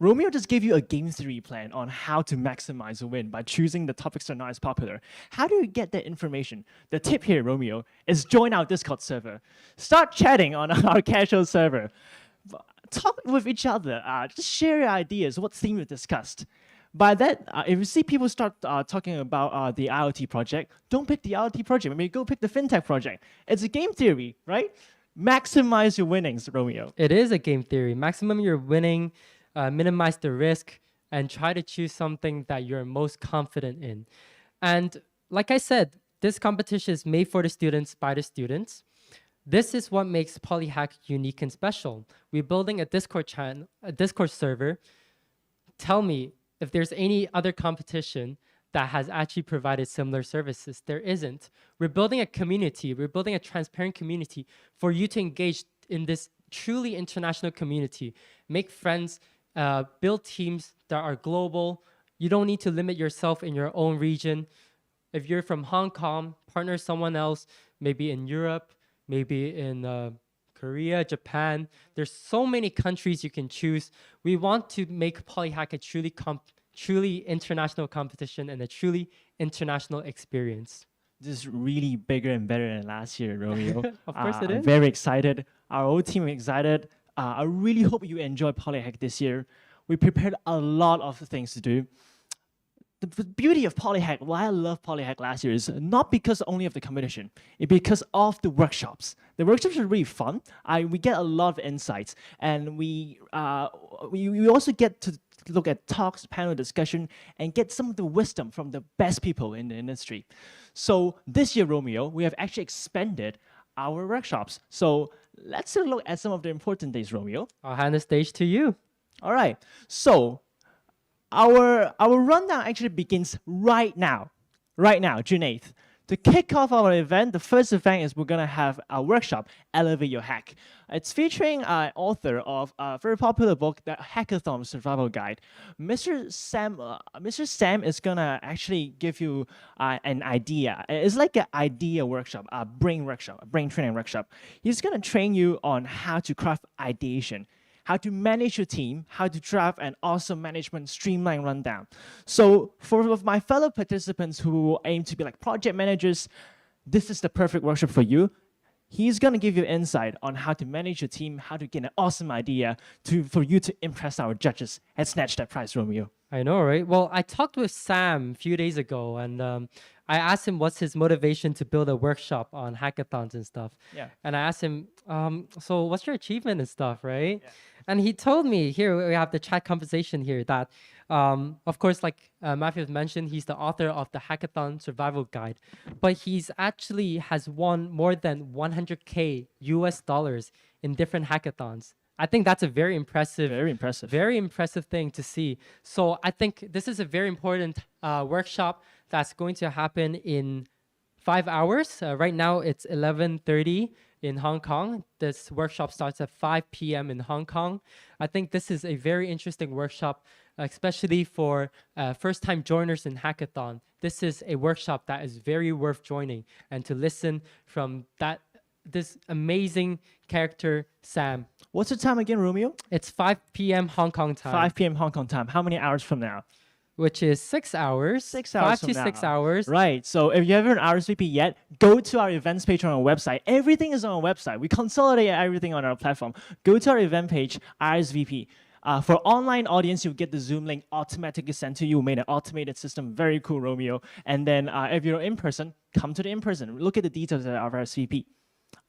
Romeo just gave you a game theory plan on how to maximize a win by choosing the topics that are not as popular. How do you get that information? The tip here, Romeo, is join our Discord server. Start chatting on our casual server. Talk with each other. Just share your ideas, what theme you discussed. By that, if you see people start talking about the IoT project, don't pick the IoT project. Maybe go pick the fintech project. It's a game theory, right? Maximize your winnings, Romeo. It is a game theory. Maximum your winning, minimize the risk, and try to choose something that you're most confident in. And like I said, this competition is made for the students by the students. This is what makes PolyHack unique and special. We're building a Discord channel, a Discord server. Tell me if there's any other competition that has actually provided similar services. There isn't. We're building a community. We're building a transparent community for you to engage in this truly international community. Make friends, build teams that are global. You don't need to limit yourself in your own region. If you're from Hong Kong, partner someone else, maybe in Europe, maybe in Korea, Japan. There's so many countries you can choose. We want to make PolyHack a truly international competition and a truly international experience. This is really bigger and better than last year, Romeo. Of course it I'm is. very excited. Our whole team is excited. I really hope you enjoy PolyHack this year. We prepared a lot of things to do. The beauty of PolyHack, why I love PolyHack last year is not because only of the competition, it's because of the workshops. The workshops are really fun. We get a lot of insights, and we also get to look at talks, panel discussion, and get some of the wisdom from the best people in the industry. So this year, Romeo, we have actually expanded our workshops. So let's take a look at some of the important days, Romeo. I'll hand the stage to you. All right. So our rundown actually begins right now, June 8th. To kick off our event, the first event is we're going to have a workshop, Elevate Your Hack. It's featuring an author of a very popular book, The Hackathon Survival Guide. Mr. Sam is going to actually give you an idea. It's like an idea workshop, a brain training workshop. He's going to train you on how to craft ideation, how to manage your team, how to draft an awesome management streamline rundown. So for my fellow participants who aim to be like project managers, this is the perfect workshop for you. He's going to give you insight on how to manage your team, how to get an awesome idea for you to impress our judges and snatch that prize, Romeo. I know, right? Well, I talked with Sam a few days ago, and I asked him what's his motivation to build a workshop on hackathons and stuff. Yeah. And I asked him, so what's your achievement and stuff, right? Yeah. And he told me, here we have the chat conversation here, that, of course, like Matthew has mentioned, he's the author of the Hackathon Survival Guide, but he's actually has won more than $100K US in different hackathons. I think that's a very impressive, Very impressive. thing to see. So I think this is a very important workshop that's going to happen in 5 hours. Right now it's 11:30 in Hong Kong. This workshop starts at 5 p.m. in Hong Kong. I think this is a very interesting workshop, especially for first-time joiners in Hackathon. This is a workshop that is very worth joining, and to listen from this amazing character, Sam. What's the time again, Romeo? It's 5 p.m. Hong Kong time. 5 p.m. Hong Kong time. How many hours from now? Which is 6 hours. 6 hours 5 from to 6 now. hours. Right. So if you haven't RSVP yet, go to our events page on our website. Everything is on our website. We consolidate everything on our platform. Go to our event page, RSVP. For online audience, you'll get the Zoom link automatically sent to you. We made an automated system. Very cool, Romeo. And then if you're in person, come to the in-person. Look at the details of our RSVP.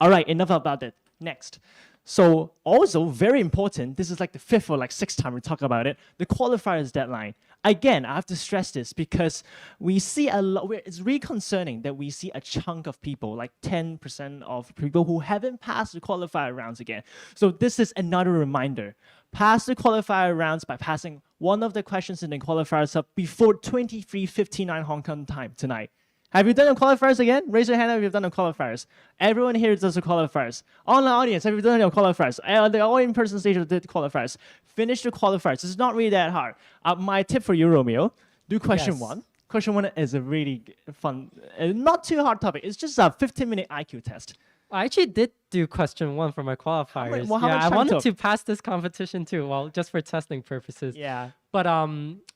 All right, enough about that. Next. So also very important, this is like the 5th or like 6th time we talk about it, the qualifiers deadline. Again, I have to stress this because we see a lot, it's really concerning that we see a chunk of people, like 10% of people who haven't passed the qualifier rounds again. So this is another reminder. Pass the qualifier rounds by passing one of the questions in the qualifiers up before 23:59 Hong Kong time tonight. Have you done the qualifiers again? Raise your hand if you've done the qualifiers. Everyone here does the qualifiers. Online audience, have you done the qualifiers? The all in-person stage did the qualifiers. Finish the qualifiers. It's not really that hard. My tip for you, Romeo, do question Yes. 1. Question 1 is a really fun, not too hard topic. It's just a 15-minute IQ test. I actually did do question 1 for my qualifiers. how much I time wanted took? to pass this competition too, well, just for testing purposes. Yeah. But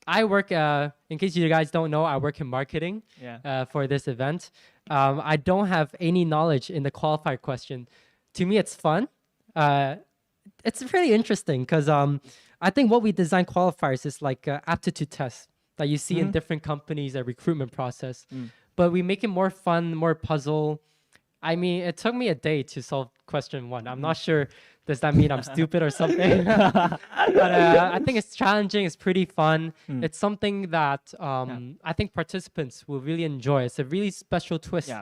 I work, in case you guys don't know, I work in marketing Yeah. for this event. I don't have any knowledge in the qualifier question. To me, it's fun. It's really interesting because I think what we design qualifiers is like aptitude tests that you see in different companies, a recruitment process. But we make it more fun, more puzzle. I mean, it took me a day to solve question 1. I'm not sure, does that mean I'm stupid or something? But I think it's challenging, it's pretty fun. It's something that I think participants will really enjoy. It's a really special twist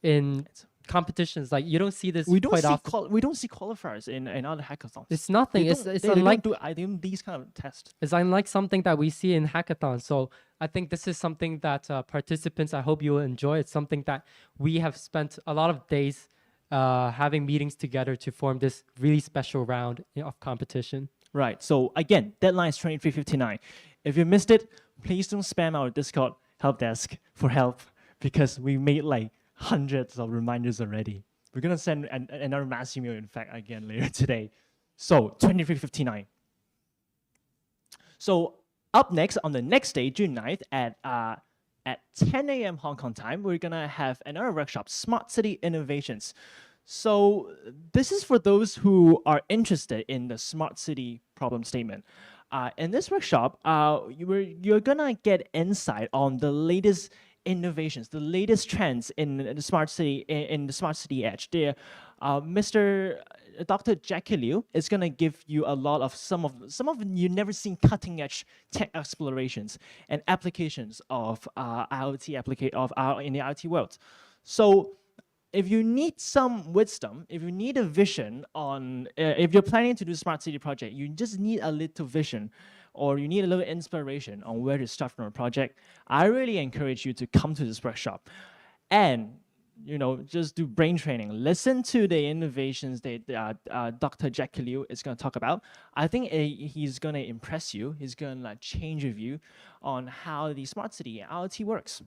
in competitions. Like, you don't see this quite often. We don't see qualifiers in other hackathons. It's nothing. It's they unlike don't do these kind of tests. It's unlike something that we see in hackathons. So I think this is something that participants, I hope you will enjoy. It's something that we have spent a lot of days having meetings together to form this really special round of competition. Right. So again, deadline is 23:59. If you missed it, please don't spam our Discord help desk for help because we made like hundreds of reminders already. We're gonna send another mass email, in fact, again later today. So 23:59. So up next, on the next day, June 9th, at 10 a.m. Hong Kong time, we're gonna have another workshop, Smart City Innovations. So this is for those who are interested in the smart city problem statement. In this workshop, you're gonna get insight on the latest innovations, the latest trends in the smart city, in the smart city edge. There, Dr. Jackie Liu is gonna give you a lot of some of you never seen cutting edge tech explorations and applications of IoT in the IoT world. So if you need some wisdom, if you need a vision on, if you're planning to do a smart city project, you just need a little vision or you need a little inspiration on where to start from a project, I really encourage you to come to this workshop and, you know, just do brain training. Listen to the innovations that Dr. Jackie Liu is going to talk about. I think he's going to impress you. He's going to like change your view on how the smart city and IoT works.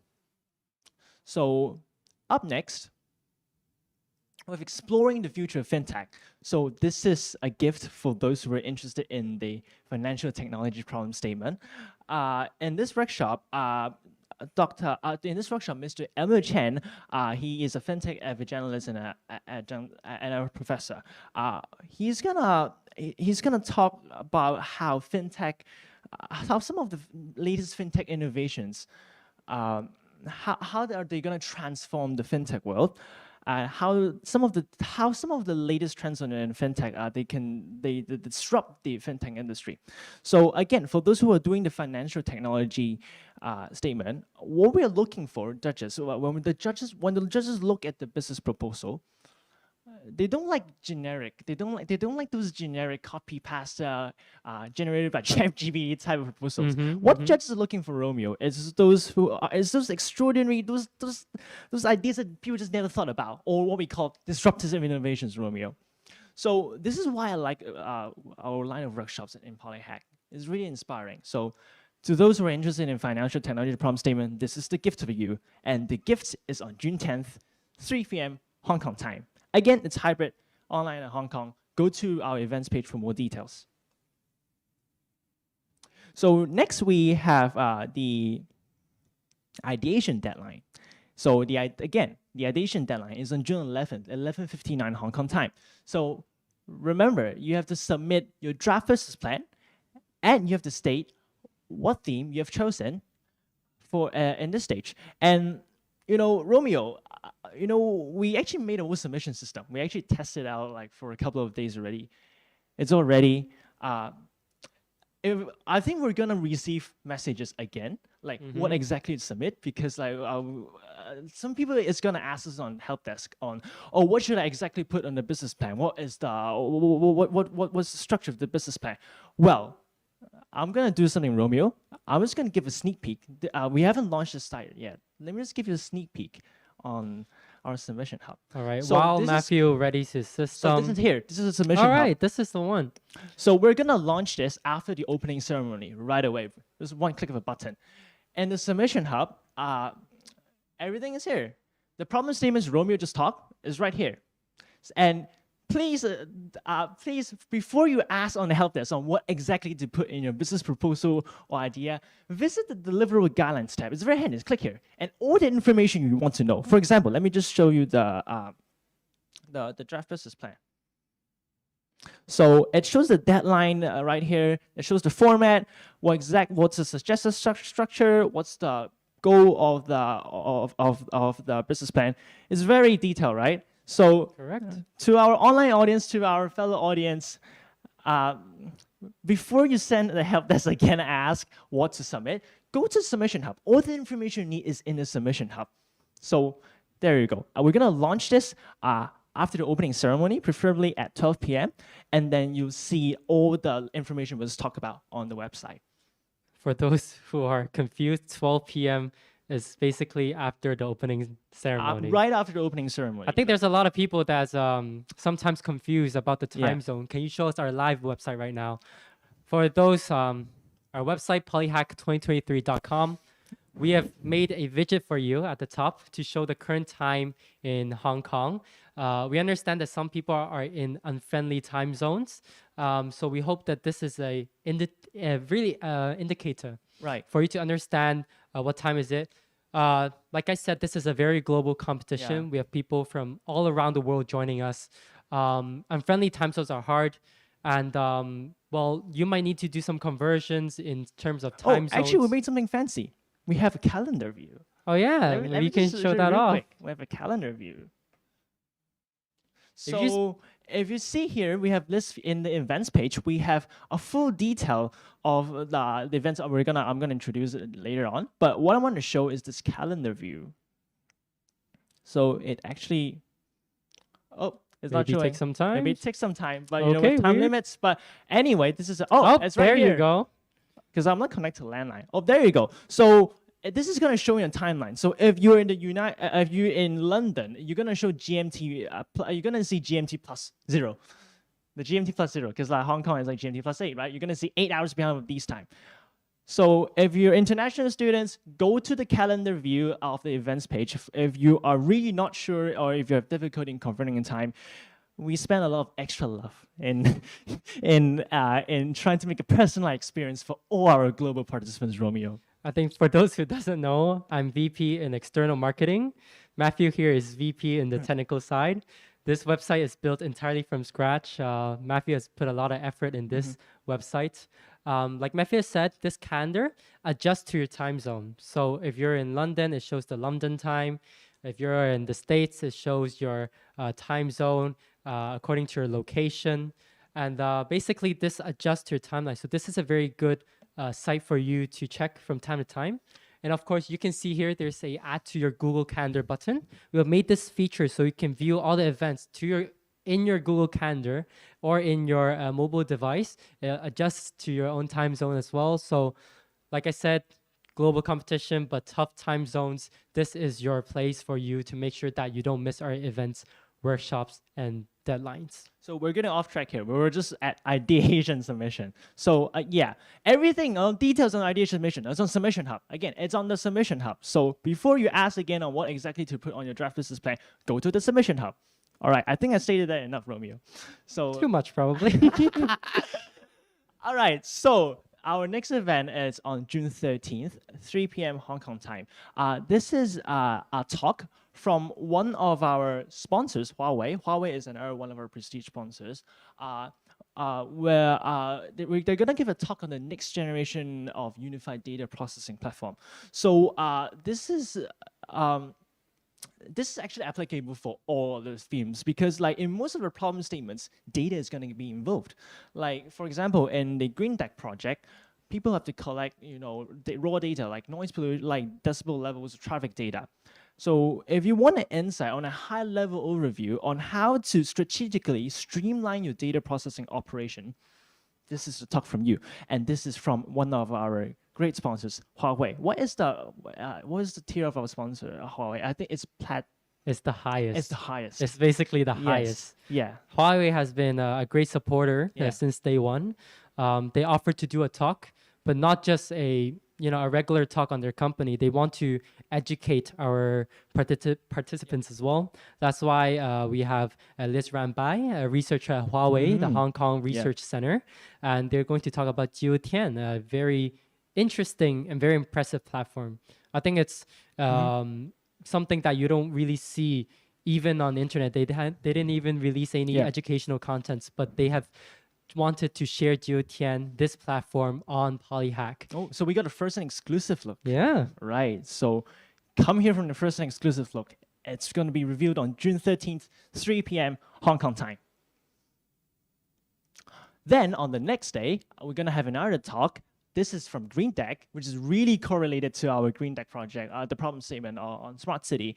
So up next, with exploring the future of fintech. So this is a gift for those who are interested in the financial technology problem statement. In this workshop, Mr. Emil Chen, he is a fintech evangelist and a professor. He's gonna talk about how fintech, how some of the latest fintech innovations, how are they gonna transform the fintech world? How some of the latest trends in fintech they disrupt the fintech industry. So again, for those who are doing the financial technology statement, what we are looking for, judges, when the judges look at the business proposal, they don't like generic. They don't like those generic copy pasta generated by ChatGPT type of proposals. What judges are looking for, Romeo, is those extraordinary, those ideas that people just never thought about, or what we call disruptive innovations, Romeo. So this is why I like our line of workshops in PolyHack. It's really inspiring. So to those who are interested in financial technology problem statement, this is the gift for you. And the gift is on June 10th, 3 p.m. Hong Kong time. Again, it's hybrid, online in Hong Kong. Go to our events page for more details. So next we have the ideation deadline. So again, the ideation deadline is on June 11th, 11:59 Hong Kong time. So remember, you have to submit your draft business plan, and you have to state what theme you have chosen for in this stage. And Romeo, we actually made a whole submission system. We actually tested out like for a couple of days already. It's all ready. I think we're gonna receive messages again, like what exactly to submit, because like some people is gonna ask us on help desk on, oh, what should I exactly put on the business plan? What is the what's the structure of the business plan? Well, I'm gonna do something, Romeo. I'm just gonna give a sneak peek. We haven't launched the site yet. Let me just give you a sneak peek on our submission hub. All right. So While Matthew readies his system. So this is here. This is a submission All hub. right. This is the one. So we're gonna launch this after the opening ceremony right away. Just one click of a button, and the submission hub. Everything is here. The problem statements Romeo just talked is right here, and please, before you ask on the help desk on what exactly to put in your business proposal or idea, visit the deliverable guidelines tab. It's very handy. Just click here, and all the information you want to know. For example, let me just show you the draft business plan. So it shows the deadline right here. It shows the format, what's the suggested structure, what's the goal of the business plan. It's very detailed, right? So Correct. To our online audience, to our fellow audience, before you send the help desk again, ask what to submit, go to Submission Hub. All the information you need is in the Submission Hub. So there you go. We're gonna launch this after the opening ceremony, preferably at 12 p.m. And then you'll see all the information we'll talk about on the website. For those who are confused, 12 p.m. is basically after the opening ceremony. Right after the opening ceremony. I think there's a lot of people that's sometimes confused about the time Yeah. zone. Can you show us our live website right now? For those, our website, polyhack2023.com, we have made a widget for you at the top to show the current time in Hong Kong. We understand that some people are in unfriendly time zones. So we hope that this is a really indicator Right. for you to understand what time is it. Like I said, this is a very global competition. Yeah. We have people from all around the world joining us. Unfriendly time zones are hard. And, well, you might need to do some conversions in terms of time zones. Actually, we made something fancy. We have a calendar view. Oh, yeah. Let me Maybe you can just show you that real off. quick. We have a calendar view. If you So if you see here, we have this in the events page. We have a full detail of the events that I'm gonna introduce it later on. But what I want to show is this calendar view. So it actually, it's not Maybe showing. take some time. Maybe it takes some time, but Okay, with time weird. limits. But anyway, this is Oh, it's there right here. you go. Because I'm not connected to landline. Oh, there you go. So this is gonna show you a timeline. So if you're in if you're in London, you're gonna show GMT. You're gonna see GMT plus 0, the GMT plus 0, because like Hong Kong is like GMT plus 8, right? You're gonna see 8 hours behind of these time. So if you're international students, go to the calendar view of the events page. If you are really not sure, or if you have difficulty in converting in time, we spend a lot of extra love in trying to make a personalized experience for all our global participants, Romeo. I think for those who doesn't know, I'm VP in external marketing. Matthew here is VP in the technical side. This website is built entirely from scratch. Matthew has put a lot of effort in this website. Like Matthew said, this calendar adjusts to your time zone. So if you're in London, it shows the London time. If you're in the States, it shows your time zone according to your location. And basically, this adjusts to your timeline. So this is a very good site for you to check from time to time. And of course, you can see here, there's a add to your Google Calendar button. We have made this feature so you can view all the events to your in your Google Calendar or in your mobile device. Adjusts to your own time zone as well. So, like I said, global competition, but tough time zones. This is your place for you to make sure that you don't miss our events, workshops, and deadlines. So we're getting off track here. We were just at ideation submission. So yeah, everything on details on ideation submission is on Submission Hub. Again, it's on the Submission Hub. So before you ask again on what exactly to put on your draft business plan, go to the Submission Hub. All right, I think I stated that enough, Romeo. So Too much, probably. all right, so our next event is on June 13th, 3 p.m. Hong Kong time. This is a talk from one of our sponsors, Huawei. Huawei is another one of our prestige sponsors, where they're going to give a talk on the next generation of unified data processing platform. So this is actually applicable for all the themes because like in most of the problem statements, data is going to be involved. Like for example, in the Green Deck project, people have to collect, the raw data like noise pollution, like decibel levels of traffic data. So if you want an insight on a high-level overview on how to strategically streamline your data processing operation, this is a talk from you, and this is from one of our great sponsors, Huawei. What is the tier of our sponsor, Huawei? I think it's plat. It's the highest. It's the highest. It's basically the Yes. highest. Yeah. Huawei has been a great supporter Yeah. since day one. They offered to do a talk, but not just a regular talk on their company. They want to educate our participants as well. That's why we have Liz Rambai, a researcher at Huawei, the Hong Kong Research Center, and they're going to talk about GeoTian, a very interesting and very impressive platform. I think it's something that you don't really see even on the internet. They didn't even release any educational contents, but they have wanted to share GeoTian, this platform, on PolyHack. Oh, so we got a first and exclusive look. Yeah. Right. So come here from the first and exclusive look. It's going to be revealed on June 13th, 3 p.m. Hong Kong time. Then on the next day, we're going to have another talk. This is from Green Deck, which is really correlated to our Green Deck project, the problem statement on Smart City.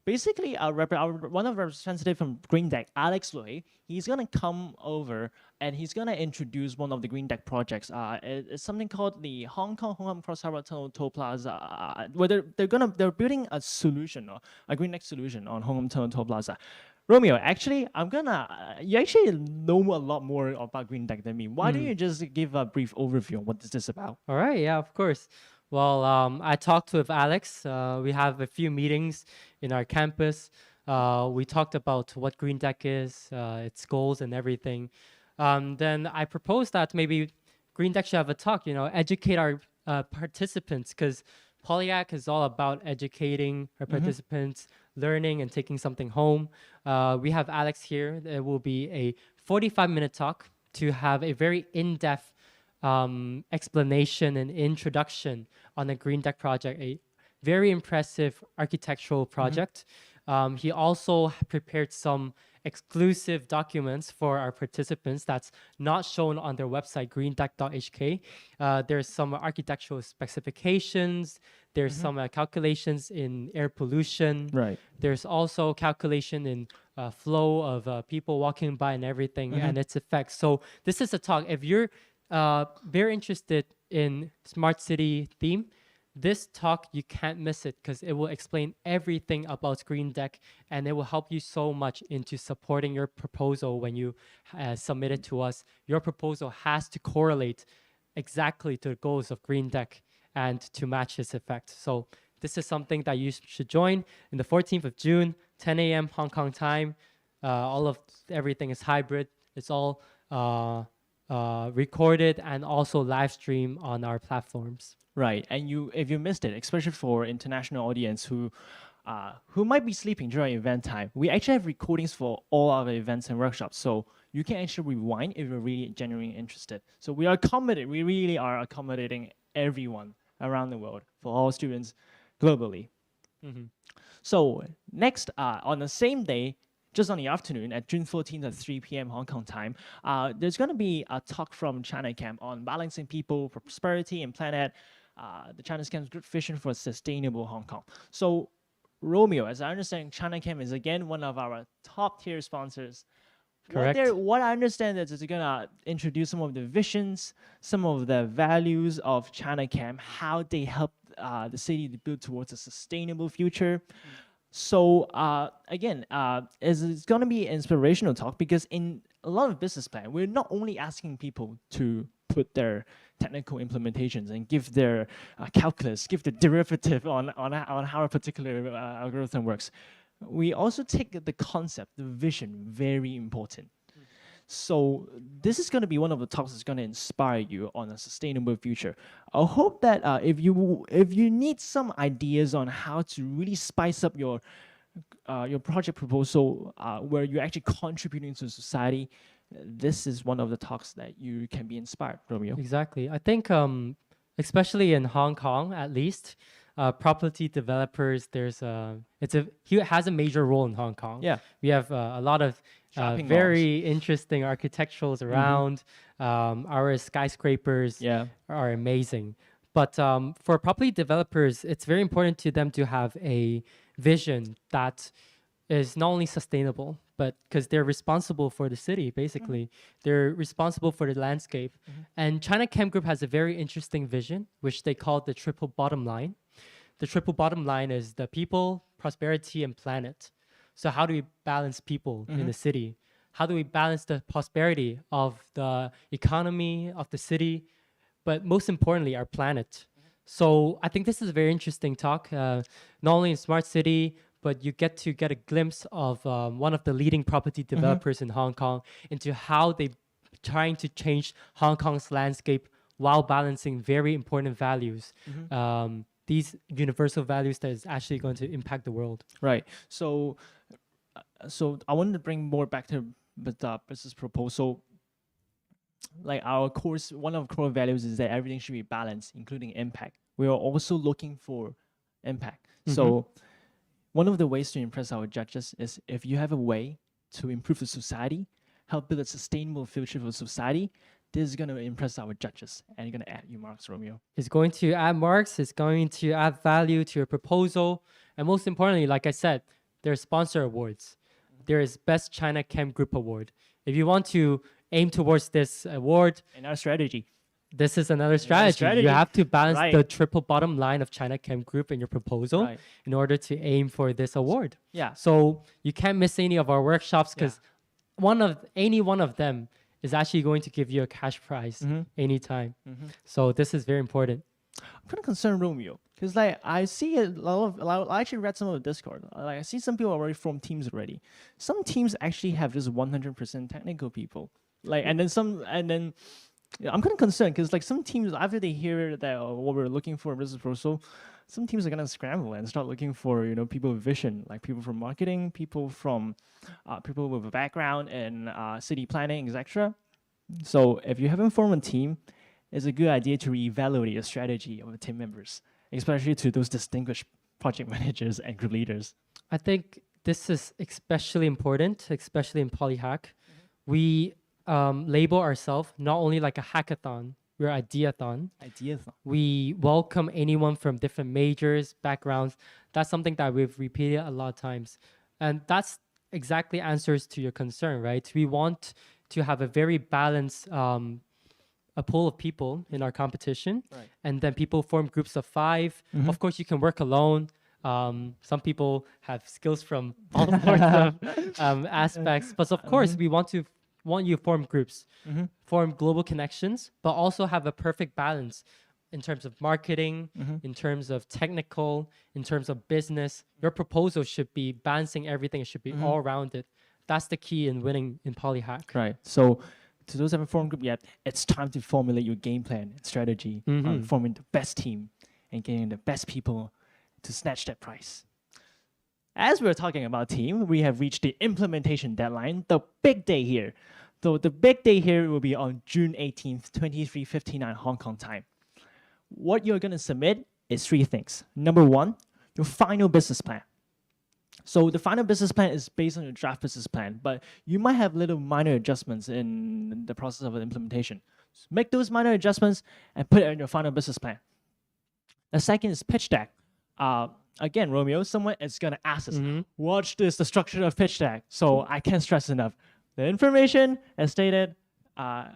Basically, one of our representatives from Green Deck, Alex Lui, he's going to come over and he's going to introduce one of the Green Deck projects. It's something called the Hong Kong Cross Harbour Tunnel Toll Plaza, where they're building a solution, a Green Deck solution on Hong Kong Tunnel Toll Plaza. Romeo, actually, you actually know a lot more about Green Deck than me. Why don't you just give a brief overview on what is this about? All right. Yeah, of course. Well, I talked with Alex. We have a few meetings in our campus. We talked about what Green Deck is, its goals and everything. Then I proposed that maybe Green Deck should have a talk, educate our participants, because PolyHack is all about educating our participants, learning and taking something home. We have Alex here. There will be a 45-minute talk to have a very in-depth explanation and introduction on the Green Deck project, a very impressive architectural project. He also prepared some exclusive documents for our participants that's not shown on their website, greendeck.hk. There's some architectural specifications. There's some calculations in air pollution. Right. There's also calculation in flow of people walking by and everything and its effects. So this is a talk. If you're very interested in smart city theme, this talk, you can't miss it because it will explain everything about Green Deck and it will help you so much into supporting your proposal when you submit it to us. Your proposal has to correlate exactly to the goals of Green Deck and to match its effect. So this is something that you should join in the 14th of June, 10 a.m. Hong Kong time. Everything is hybrid. It's all recorded and also live stream on our platforms. Right, and if you missed it, especially for international audience who might be sleeping during event time, we actually have recordings for all our events and workshops, so you can actually rewind if you're really genuinely interested. So we really are accommodating everyone around the world for all students globally. So next, on the same day, just on the afternoon at June 14th at 3 p.m. Hong Kong time, there's going to be a talk from China Camp on balancing people, prosperity, and planet. The China Camp's group vision for a sustainable Hong Kong. So Romeo, as I understand, ChinaCam is again one of our top tier sponsors. Correct. What I understand is it's gonna introduce some of the visions, some of the values of ChinaCam, how they help the city to build towards a sustainable future. So again, it's gonna be an inspirational talk because in a lot of business plan, we're not only asking people to put their technical implementations and give their calculus, give the derivative on how a particular algorithm works. We also take the concept, the vision, very important. So this is going to be one of the talks that's going to inspire you on a sustainable future. I hope that if you need some ideas on how to really spice up your project proposal, where you're actually contributing to society, this is one of the talks that you can be inspired, Romeo. Exactly. I think, especially in Hong Kong, at least, property developers, he has a major role in Hong Kong. Yeah. We have a lot of Shopping very interesting architecturals around. Our skyscrapers are amazing. But for property developers, it's very important to them to have a vision that is not only sustainable, but because they're responsible for the city, basically. They're responsible for the landscape. And China Chem Group has a very interesting vision, which they call the triple bottom line. The triple bottom line is the people, prosperity, and planet. So how do we balance people in the city? How do we balance the prosperity of the economy, of the city, but most importantly, our planet? So I think this is a very interesting talk, not only in smart city, but you get to get a glimpse of one of the leading property developers in Hong Kong into how they trying to change Hong Kong's landscape while balancing very important values. These universal values that is actually going to impact the world. Right. So I wanted to bring more back to the business proposal. Like one of our core values is that everything should be balanced, including impact. We are also looking for impact. So one of the ways to impress our judges is if you have a way to improve the society, help build a sustainable future for society, this is going to impress our judges and you're going to add your marks, Romeo. It's going to add marks, it's going to add value to your proposal. And most importantly, like I said, there are sponsor awards. There is Best China Chem Group Award. If you want to aim towards this award, and our strategy. This is another strategy. You have to balance the triple bottom line of China Chem Group in your proposal in order to aim for this award. Yeah. So you can't miss any of our workshops because any one of them is actually going to give you a cash prize anytime. So this is very important. I'm kind of concerned, Romeo, because like I see I actually read some of the Discord. Like I see some people already form teams already. Some teams actually have just 100% technical people. Like and then I'm kind of concerned because like some teams after they hear that what we're looking for in business proposal, some teams are gonna scramble and start looking for people with vision, like people from marketing, people from people with a background in city planning, etc. So if you haven't formed a team, it's a good idea to reevaluate your strategy of the team members, especially to those distinguished project managers and group leaders. I think this is especially important, especially in PolyHack. We label ourselves not only like a hackathon, we're ideathon. We welcome anyone from different majors, backgrounds. That's something that we've repeated a lot of times. And that's exactly answers to your concern, right? We want to have a very balanced a pool of people in our competition. And then people form groups of 5. Of course, you can work alone. Some people have skills from all sorts of aspects. But of course, we want you to form groups, form global connections, but also have a perfect balance in terms of marketing, in terms of technical, in terms of business. Your proposal should be balancing everything. It should be all rounded. That's the key in winning in PolyHack. Right. So to those who haven't formed a group yet, it's time to formulate your game plan and strategy on forming the best team and getting the best people to snatch that prize. As we're talking about team, we have reached the implementation deadline, the big day here. So the big day here will be on June 18th, 23:59 Hong Kong time. What you're going to submit is 3 things. Number 1, your final business plan. So the final business plan is based on your draft business plan, but you might have little minor adjustments in the process of the implementation. So make those minor adjustments and put it in your final business plan. The second is pitch deck. again, Romeo, someone is going to ask us, Mhm. watch this, the structure of pitch deck. So I can't stress enough. The information, as stated,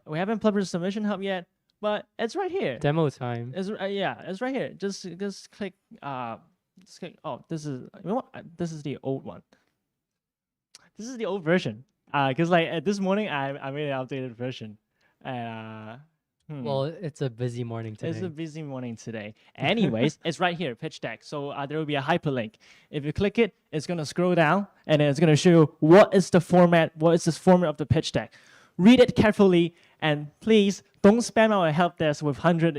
we haven't published submission hub yet, but it's right here. Demo time. It's right here. Just click. Oh, this is, you know what? This is the old one. This is the old version. Because like this morning, I made an updated version. Well, it's a busy morning today. It's a busy morning today. Anyways, it's right here, pitch deck. So there will be a hyperlink. If you click it, it's gonna scroll down, and then it's gonna show you what is the format, what is the format of the pitch deck. Read it carefully, and please don't spam our help desk with 100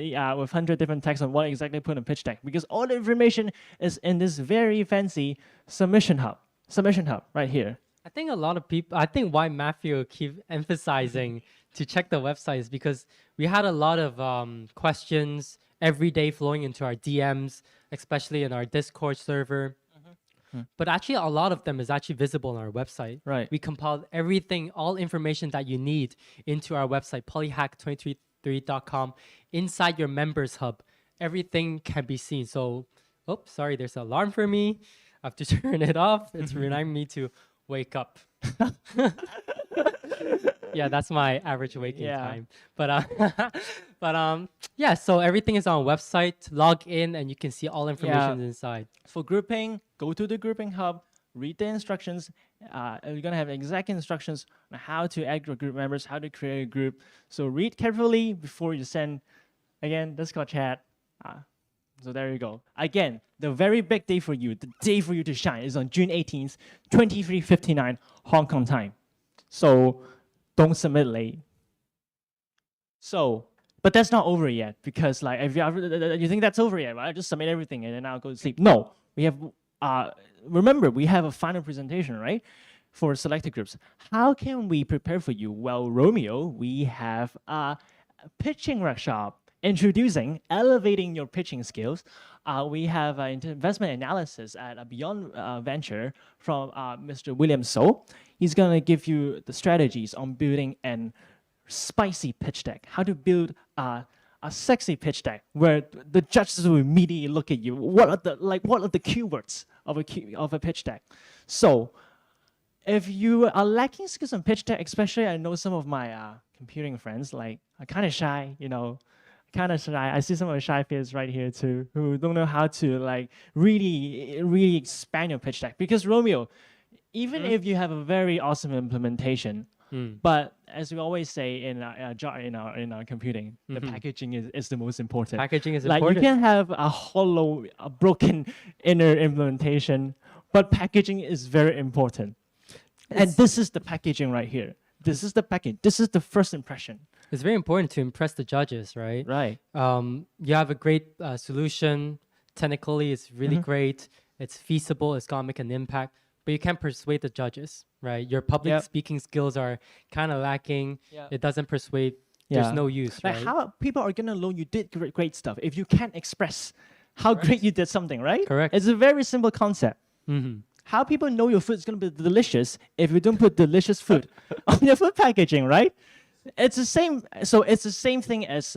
different texts on what exactly put in a pitch deck, because all the information is in this very fancy submission hub. Submission hub right here. I think a lot of people, I think why Matthew keep emphasizing to check the website is because we had a lot of questions every day flowing into our DMs, especially in our Discord server. But actually, a lot of them is actually visible on our website. Right. We compiled everything, all information that you need into our website, polyhack233.com. Inside your members hub, everything can be seen. So, oops, sorry, there's an alarm for me. I have to turn it off. It's reminding me to wake up. Yeah, that's my average waking time. But yeah, so everything is on our website. Log in and you can see all information inside. For grouping, go to the grouping hub, read the instructions. You're gonna have exact instructions on how to add your group members, how to create a group. So read carefully before you send. Again, Discord chat. So there you go. Again, the very big day for you, the day for you to shine is on June 18th, 23:59 Hong Kong time. So don't submit late. So, but that's not over yet, because like if you think that's over yet, right? Just submit everything and then I'll go to sleep. No, we have. Remember, we have a final presentation, right? For selected groups. How can we prepare for you? Well, Romeo, we have a pitching workshop introducing, elevating your pitching skills. We have investment analysis at a Beyond Venture from Mr. William So. He's gonna give you the strategies on building an spicy pitch deck, how to build a sexy pitch deck where the judges will immediately look at you. What are the keywords of a pitch deck? So if you are lacking skills on pitch deck, especially I know some of my computing friends like are kind of shy, I see some of the shy peers right here too, who don't know how to like really expand your pitch deck. Because Romeo, even if you have a very awesome implementation, but as we always say in our computing, the packaging is the most important. Packaging is like important. You can have a hollow, a broken inner implementation, but packaging is very important. And this is the packaging right here. This is the package. This is the first impression. It's very important to impress the judges, right? Right. You have a great solution. Technically, it's really great. It's feasible. It's gonna make an impact. But you can't persuade the judges, right? Your public speaking skills are kind of lacking. It doesn't persuade. There's no use, like right? How people are gonna know you did great stuff if you can't express how great you did something, right? Correct. It's a very simple concept. How people know your food is gonna be delicious if you don't put delicious food on your food packaging, right? It's the same. So it's the same thing as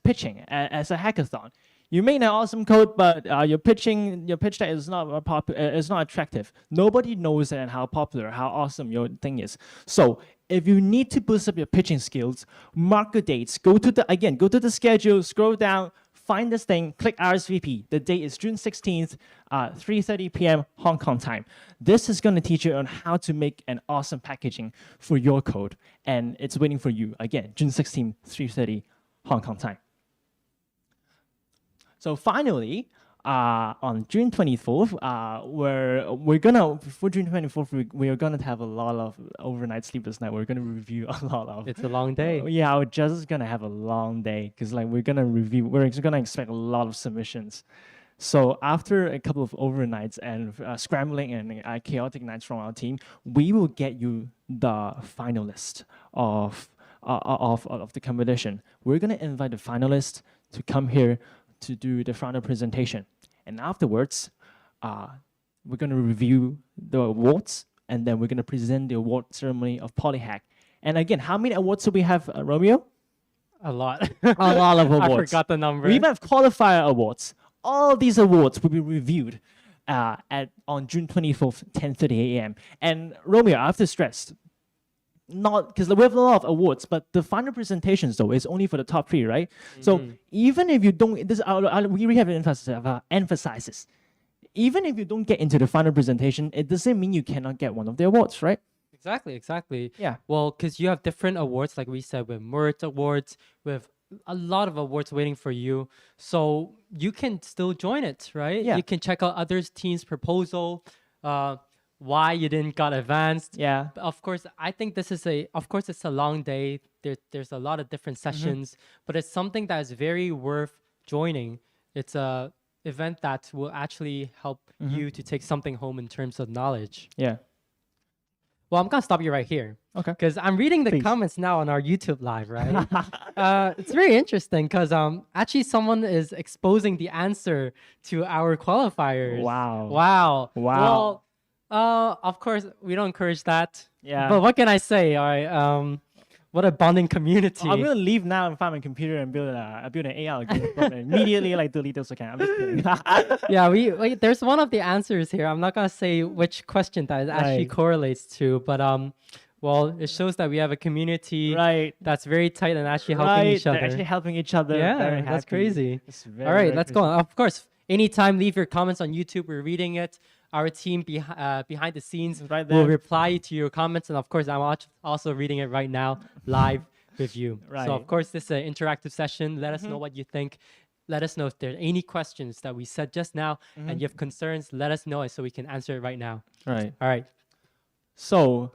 pitching, as a hackathon. You make an awesome code, but your pitch deck is not it's not attractive. Nobody knows and how popular, how awesome your thing is. So if you need to boost up your pitching skills, mark the dates. Go to the schedule, scroll down, find this thing, click RSVP. The date is June 16th, 3:30 p.m. Hong Kong time. This is going to teach you on how to make an awesome packaging for your code, and it's waiting for you. Again, June 16th, 3:30 Hong Kong time. So finally, on June 24th, we're gonna for June 24th we are gonna have a lot of overnight sleepless night. We're gonna review a lot of. It's a long day. Yeah, our judges is gonna have a long day because like we're gonna expect a lot of submissions. So after a couple of overnights and scrambling and chaotic nights from our team, we will get you the finalist of the competition. We're gonna invite the finalists to come here to do the final presentation. And afterwards, we're going to review the awards, and then we're going to present the award ceremony of PolyHack. And again, how many awards do we have, Romeo? A lot. A lot of awards. I forgot the number. We even have qualifier awards. all these awards will be reviewed on June 24th, 10:30 a.m. And Romeo, I have to stress, not because we have a lot of awards, but the final presentations though is only for the top 3, right? So even if you don't, we really have emphasizes. Even if you don't get into the final presentation, it doesn't mean you cannot get one of the awards, right? Exactly. Yeah. Well, because you have different awards, like we said, with Merit Awards, with a lot of awards waiting for you. So you can still join it, right? Yeah. You can check out others' team's proposal, why you didn't got advanced. Yeah. Of course, I think of course, it's a long day. There's a lot of different sessions, but it's something that is very worth joining. It's a event that will actually help you to take something home in terms of knowledge. Yeah. Well, I'm gonna stop you right here. Okay. Because I'm reading the Please. comments now on our YouTube live, right? It's very interesting because actually someone is exposing the answer to our qualifiers. Wow. Well, of course we don't encourage that. Yeah. But what can I say? All right. What a bonding community. I'm gonna leave now and find my computer and build an AI algorithm and immediately delete those accounts. I'm just kidding. Yeah, wait, there's one of the answers here. I'm not gonna say which question that it actually Right. correlates to, but well, it shows that we have a community Right. that's very tight and actually helping each They're other. actually helping each other. Yeah, Very that's happy. crazy. It's very, All right, very let's go crazy. on. Of course, anytime leave your comments on YouTube. We're reading it. Our team behind the scenes Right will there. reply to your comments, and of course, I'm also reading it right now live with you. Right. So of course, this is an interactive session. Let us know what you think. Let us know if there are any questions that we said just now, and you have concerns. Let us know so we can answer it right now. Right. All right. So,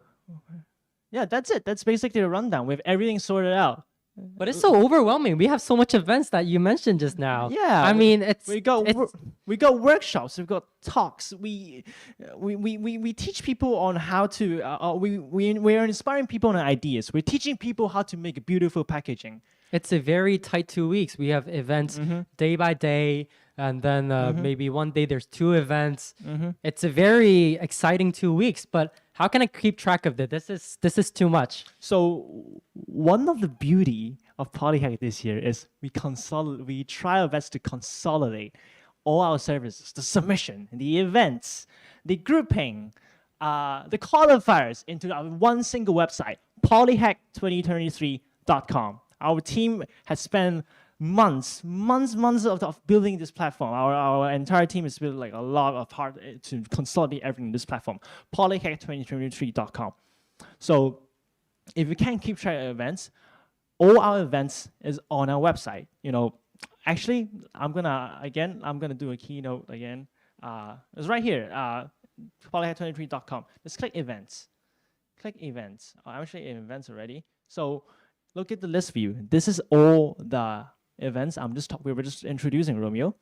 yeah, that's it. That's basically the rundown with everything sorted out. But it's so overwhelming. We have so much events that you mentioned just now. Yeah, I mean, We got workshops. We've got talks. We teach people on how to. We are inspiring people on ideas. We're teaching people how to make beautiful packaging. it's a very tight 2 weeks. We have events day by day, and then maybe one day there's 2 events. It's a very exciting 2 weeks. But how can I keep track of this? This is too much. So one of the beauty of PolyHack this year is we try our best to consolidate all our services, the submission, the events, the grouping, the qualifiers into our one single website, polyhack2023.com. Our team has spent months of building this platform. Our entire team has built a lot of hard to consolidate everything in this platform, polyhack2023.com. So if you can't keep track of events, all our events is on our website. Actually, I'm gonna do a keynote again. It's right here, polyhack2023.com. Just click events. Click events. I'm actually in events already. So look at the list view. This is all the events. We were just introducing Romeo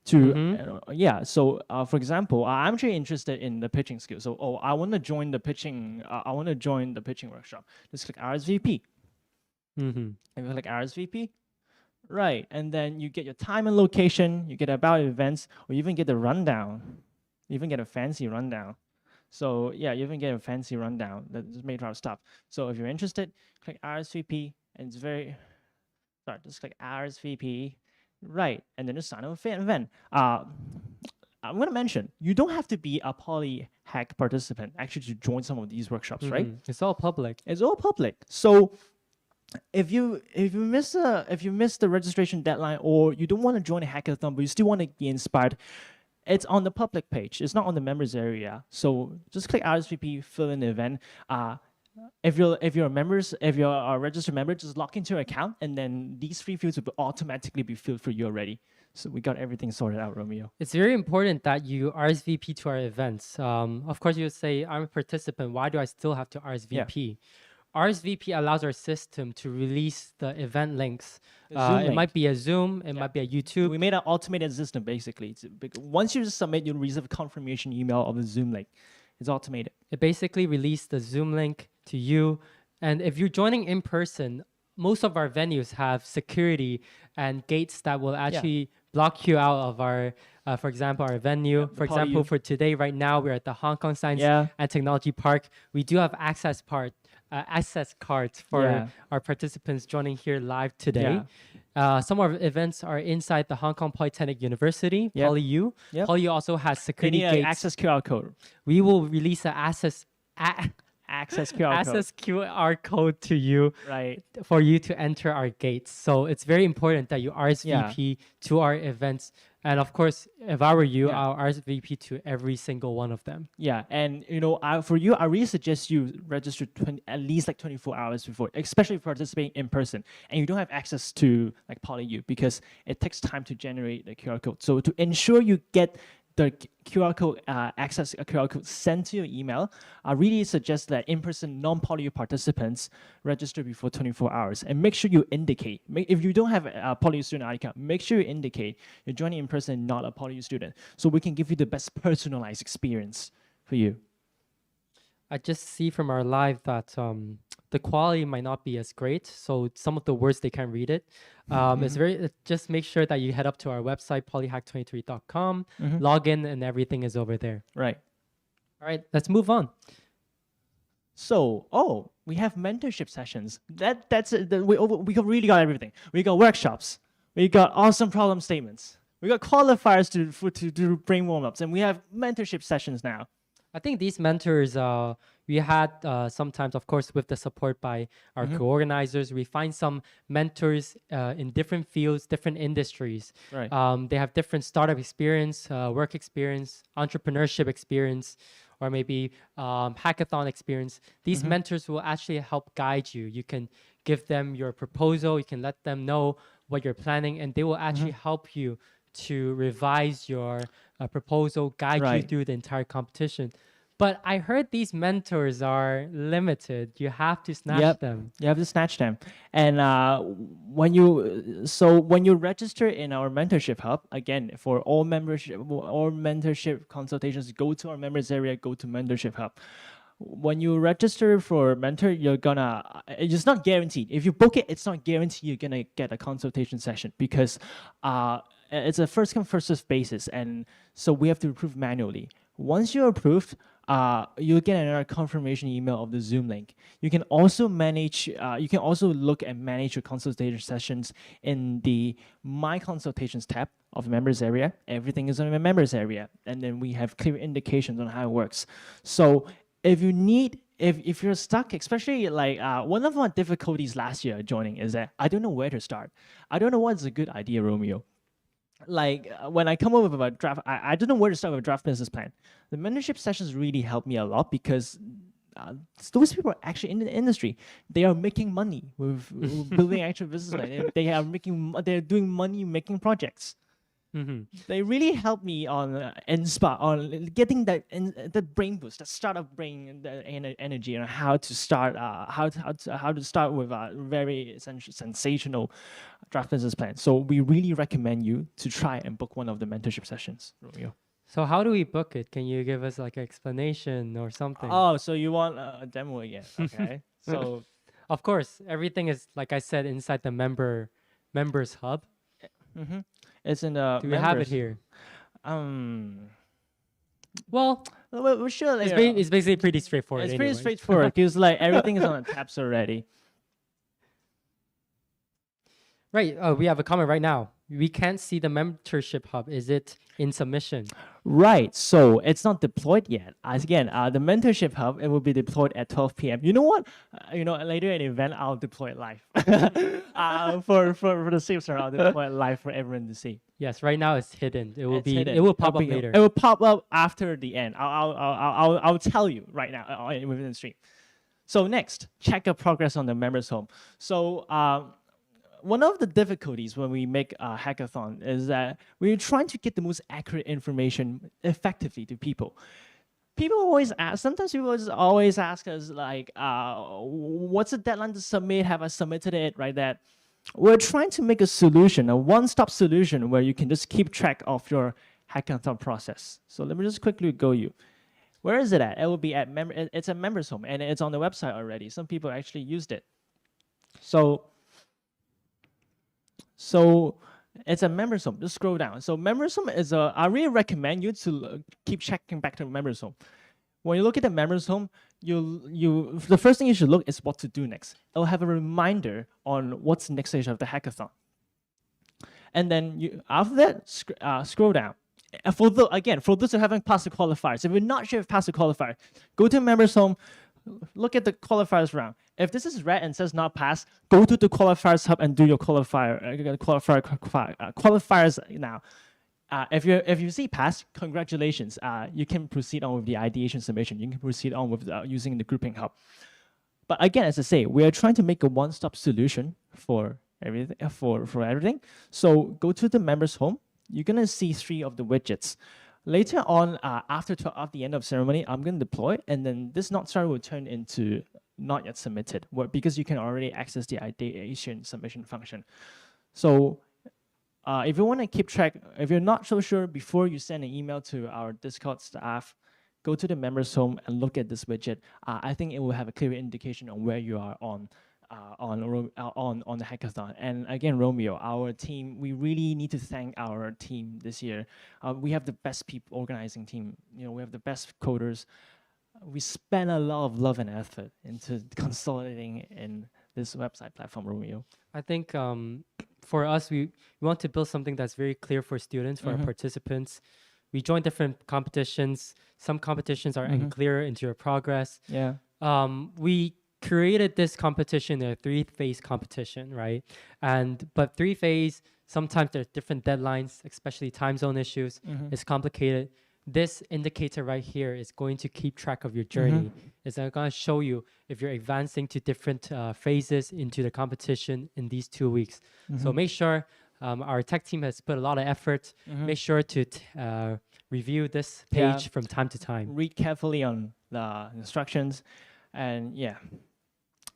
to So for example, I'm actually interested in the pitching skill. So I want to join the pitching. I want to join the pitching workshop. Just click RSVP. And you click RSVP. Right, and then you get your time and location, you get about events, or you even get the rundown. You even get a fancy rundown. So yeah, you even get a fancy rundown that's made out of stuff. So if you're interested, click RSVP, and it's just click RSVP. Right, and then just sign up for an event. I'm going to mention, you don't have to be a PolyHack participant actually to join some of these workshops, right? It's all public. It's all public. So if you miss the registration deadline, or you don't want to join a hackathon but you still want to get inspired, it's on the public page. It's not on the members area. So just click RSVP, fill in the event. If you're a registered member, just log into your account, and then these 3 fields will automatically be filled for you already. So we got everything sorted out, Romeo. It's very important that you RSVP to our events. Of course, you would say, I'm a participant. Why do I still have to RSVP? RSVP allows our system to release the event links. It might be a Zoom, it might be a YouTube. We made an automated system, basically. Once you submit, you'll receive a confirmation email of the Zoom link. It's automated. It basically released the Zoom link to you. And if you're joining in person, most of our venues have security and gates that will actually block you out of our, for example, our venue. For example, for today, right now, we're at the Hong Kong Science and Technology Park. We do have access cards for our participants joining here live today. Some of our events are inside the Hong Kong Polytechnic University, Yep. PolyU. Yep. PolyU also has They security need an gates. access QR code. We will release an access QR code to you Right. for you to enter our gates. So it's very important that you RSVP to our events. And of course, if I were you, I'll RSVP to every single one of them. Yeah, and for you, I really suggest you register at least like 24 hours before, especially if participating in person, and you don't have access to like PolyU because it takes time to generate the QR code. So to ensure you get the QR code access a QR code sent to your email, I really suggest that in-person non-PolyU participants register before 24 hours and make sure you indicate. If you don't have a PolyU student ID card, make sure you indicate you're joining in person, not a PolyU student, so we can give you the best personalized experience for you. I just see from our live that the quality might not be as great, so some of the words they can't read it. It's just make sure that you head up to our website polyhack23.com, log in, and everything is over there. Right. All right, let's move on. So, we have mentorship sessions. We really got everything. We got workshops. We got awesome problem statements. We got qualifiers to do brain warm-ups, and we have mentorship sessions now. I think these mentors, we had sometimes, of course, with the support by our co-organizers, we find some mentors in different fields, different industries. Right. They have different startup experience, work experience, entrepreneurship experience, or maybe hackathon experience. These mentors will actually help guide you. You can give them your proposal, you can let them know what you're planning, and they will actually help you to revise your proposal, guide you through the entire competition. But I heard these mentors are limited. You have to snatch them. You have to snatch them. And when you register in our mentorship hub, again, for all mentorship consultations, go to our members area, go to mentorship hub. When you register for mentor, it's not guaranteed. If you book it, it's not guaranteed you're gonna get a consultation session because it's a first come first served basis, and so we have to approve manually. Once you're approved, you'll get another confirmation email of the Zoom link. You can also manage. You can also look and manage your consultation sessions in the My Consultations tab of the members area. Everything is on the members area, and then we have clear indications on how it works. So if you're stuck, especially like one of my difficulties last year joining is that I don't know where to start. I don't know what's a good idea, Romeo. Like when I come up with a draft, I don't know where to start with a draft business plan. The mentorship sessions really helped me a lot because those people are actually in the industry. They are making money with building actual business plan. They're doing money making projects. They really helped me on getting the brain boost, the startup brain, the energy, and how to start with a very sensational draft business plan. So we really recommend you to try and book one of the mentorship sessions, Romeo. So how do we book it? Can you give us like an explanation or something? Oh, so you want a demo again? Okay. So of course, everything is like I said inside the members hub. It's in the. Do we have it here? Well, we're sure. It's basically pretty straightforward. It's pretty straightforward because like everything is on the tabs already. Right. We have a comment right now. We can't see the mentorship hub. Is it in submission? Right. So it's not deployed yet. Again, the mentorship hub, it will be deployed at 12 p.m. You know what? Later in the event, I'll deploy it live. For the safe start, I'll deploy it live for everyone to see. Yes. Right now it's hidden. It will hidden. It will pop up later. It will pop up after the end. I'll tell you right now within the stream. So next, check your progress on the members home. So one of the difficulties when we make a hackathon is that we're trying to get the most accurate information effectively to people. Sometimes people always ask us like, what's the deadline to submit? Have I submitted it? Right, that we're trying to make a solution, a one-stop solution where you can just keep track of your hackathon process. So let me just quickly go you. Where is it at? It will be at it's a members home and it's on the website already. Some people actually used it. So it's a members home. Just scroll down. So members home is I really recommend you to keep checking back to members home. When you look at the members home, the first thing you should look is what to do next. It'll have a reminder on what's the next stage of the hackathon. And then after that, scroll down. Again, for those who haven't passed the qualifiers, if you're not sure if passed the qualifier, go to members home, look at the qualifiers round. If this is red and says not passed, go to the qualifiers hub and do your qualifiers now. If you see pass, congratulations. You can proceed on with the ideation submission. You can proceed on with using the grouping hub. But again, as I say, we are trying to make a one-stop solution for everything. For everything. So go to the members home. You're gonna see 3 of the widgets. Later on, after the end of ceremony, I'm gonna deploy, and then this not started will turn into not yet submitted, because you can already access the ideation submission function. So if you want to keep track, if you're not so sure before you send an email to our Discord staff, go to the members home and look at this widget. I think it will have a clear indication on where you are on the hackathon. And again, Romeo, our team, we really need to thank our team this year. We have the best people organizing team. We have the best coders. We spend a lot of love and effort into consolidating in this website platform, Romeo. I think for us, we want to build something that's very clear for students, for our participants. We join different competitions. Some competitions are unclear into your progress. Yeah. We created this competition, a 3-phase competition, right? But 3-phase, sometimes there's different deadlines, especially time zone issues. It's complicated. This indicator right here is going to keep track of your journey. It's going to show you if you're advancing to different phases into the competition in these 2 weeks. So make sure our tech team has put a lot of effort. Make sure to review this page from time to time. Read carefully on the instructions. And yeah.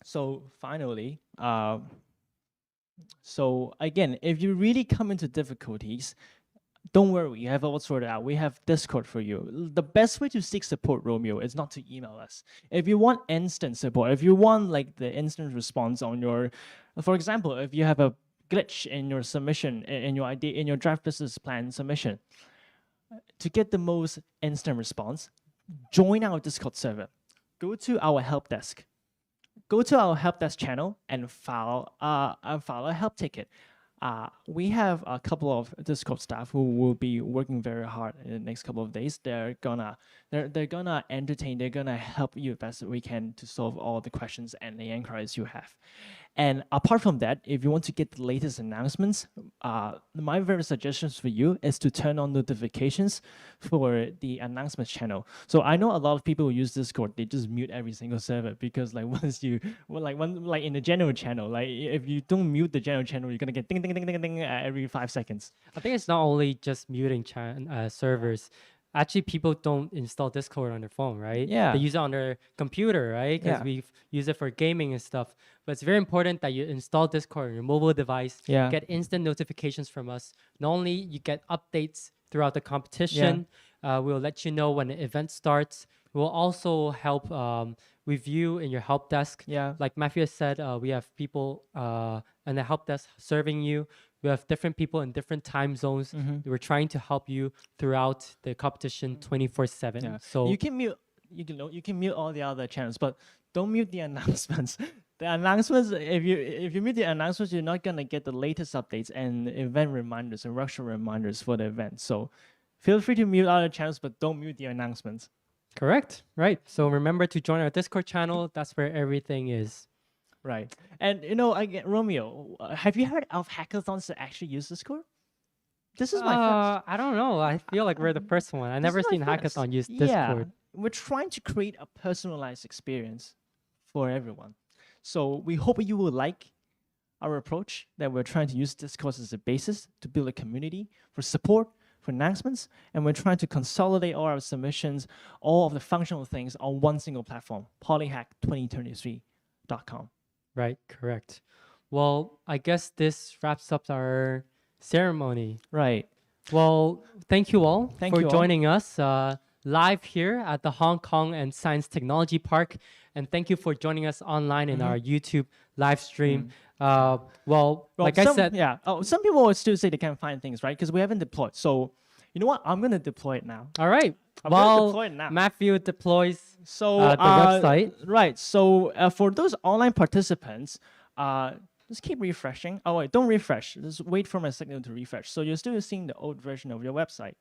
So finally, so again, if you really come into difficulties, don't worry, we have all sorted out. We have Discord for you. The best way to seek support, Romeo, is not to email us. If you want instant support, if you want like the instant response on your, for example, if you have a glitch in your submission, in your draft business plan submission, to get the most instant response, join our Discord server. Go to our help desk. Go to our help desk channel and file a help ticket. We have a couple of Discord staff who will be working very hard in the next couple of days. They're gonna entertain. They're gonna help you best we can to solve all the questions and the inquiries you have. And apart from that, if you want to get the latest announcements, my very suggestions for you is to turn on notifications for the announcements channel. So I know a lot of people who use Discord, they just mute every single server because like once you, like in the general channel, like if you don't mute the general channel, you're gonna get ding ding ding ding ding every 5 seconds. I think it's not only just muting servers. Actually, people don't install Discord on their phone, right? Yeah. They use it on their computer, right? Because we use it for gaming and stuff. But it's very important that you install Discord on your mobile device. Yeah. Get instant notifications from us. Not only you get updates throughout the competition, we'll let you know when the event starts. We'll also help with you in your help desk. Yeah. Like Matthew has said, we have people in the help desk serving you. We have different people in different time zones. We're trying to help you throughout the competition 24/7. Yeah. So you can mute all the other channels, but don't mute the announcements. The announcements, if you mute the announcements, you're not gonna get the latest updates and event reminders and workshop reminders for the event. So feel free to mute other channels, but don't mute the announcements. correct, right? So remember to join our Discord channel. That's where everything is. Right. And Romeo, have you heard of hackathons that actually use Discord? This is my first. I don't know. I feel like we're the first one. I never is my seen first. hackathon use Yeah. Discord. We're trying to create a personalized experience for everyone. So we hope you will like our approach that we're trying to use Discord as a basis to build a community for support, for announcements, and we're trying to consolidate all our submissions, all of the functional things on one single platform, PolyHack2023.com. Right, correct. Well, I guess this wraps up our ceremony. Right. Well, thank you all Thank for you all. joining us live here at the Hong Kong and Science Technology Park. And thank you for joining us online in our YouTube live stream. Well, like I said, yeah. Oh, some people will still say they can't find things, right? Because we haven't deployed. So, you know what? I'm gonna deploy it now. all right. I'm gonna Well, deploy it now. Matthew deploys So the website. Right. So for those online participants, Just keep refreshing. Oh wait, don't refresh. Just wait for my signal to refresh. So you're still seeing the old version of your website.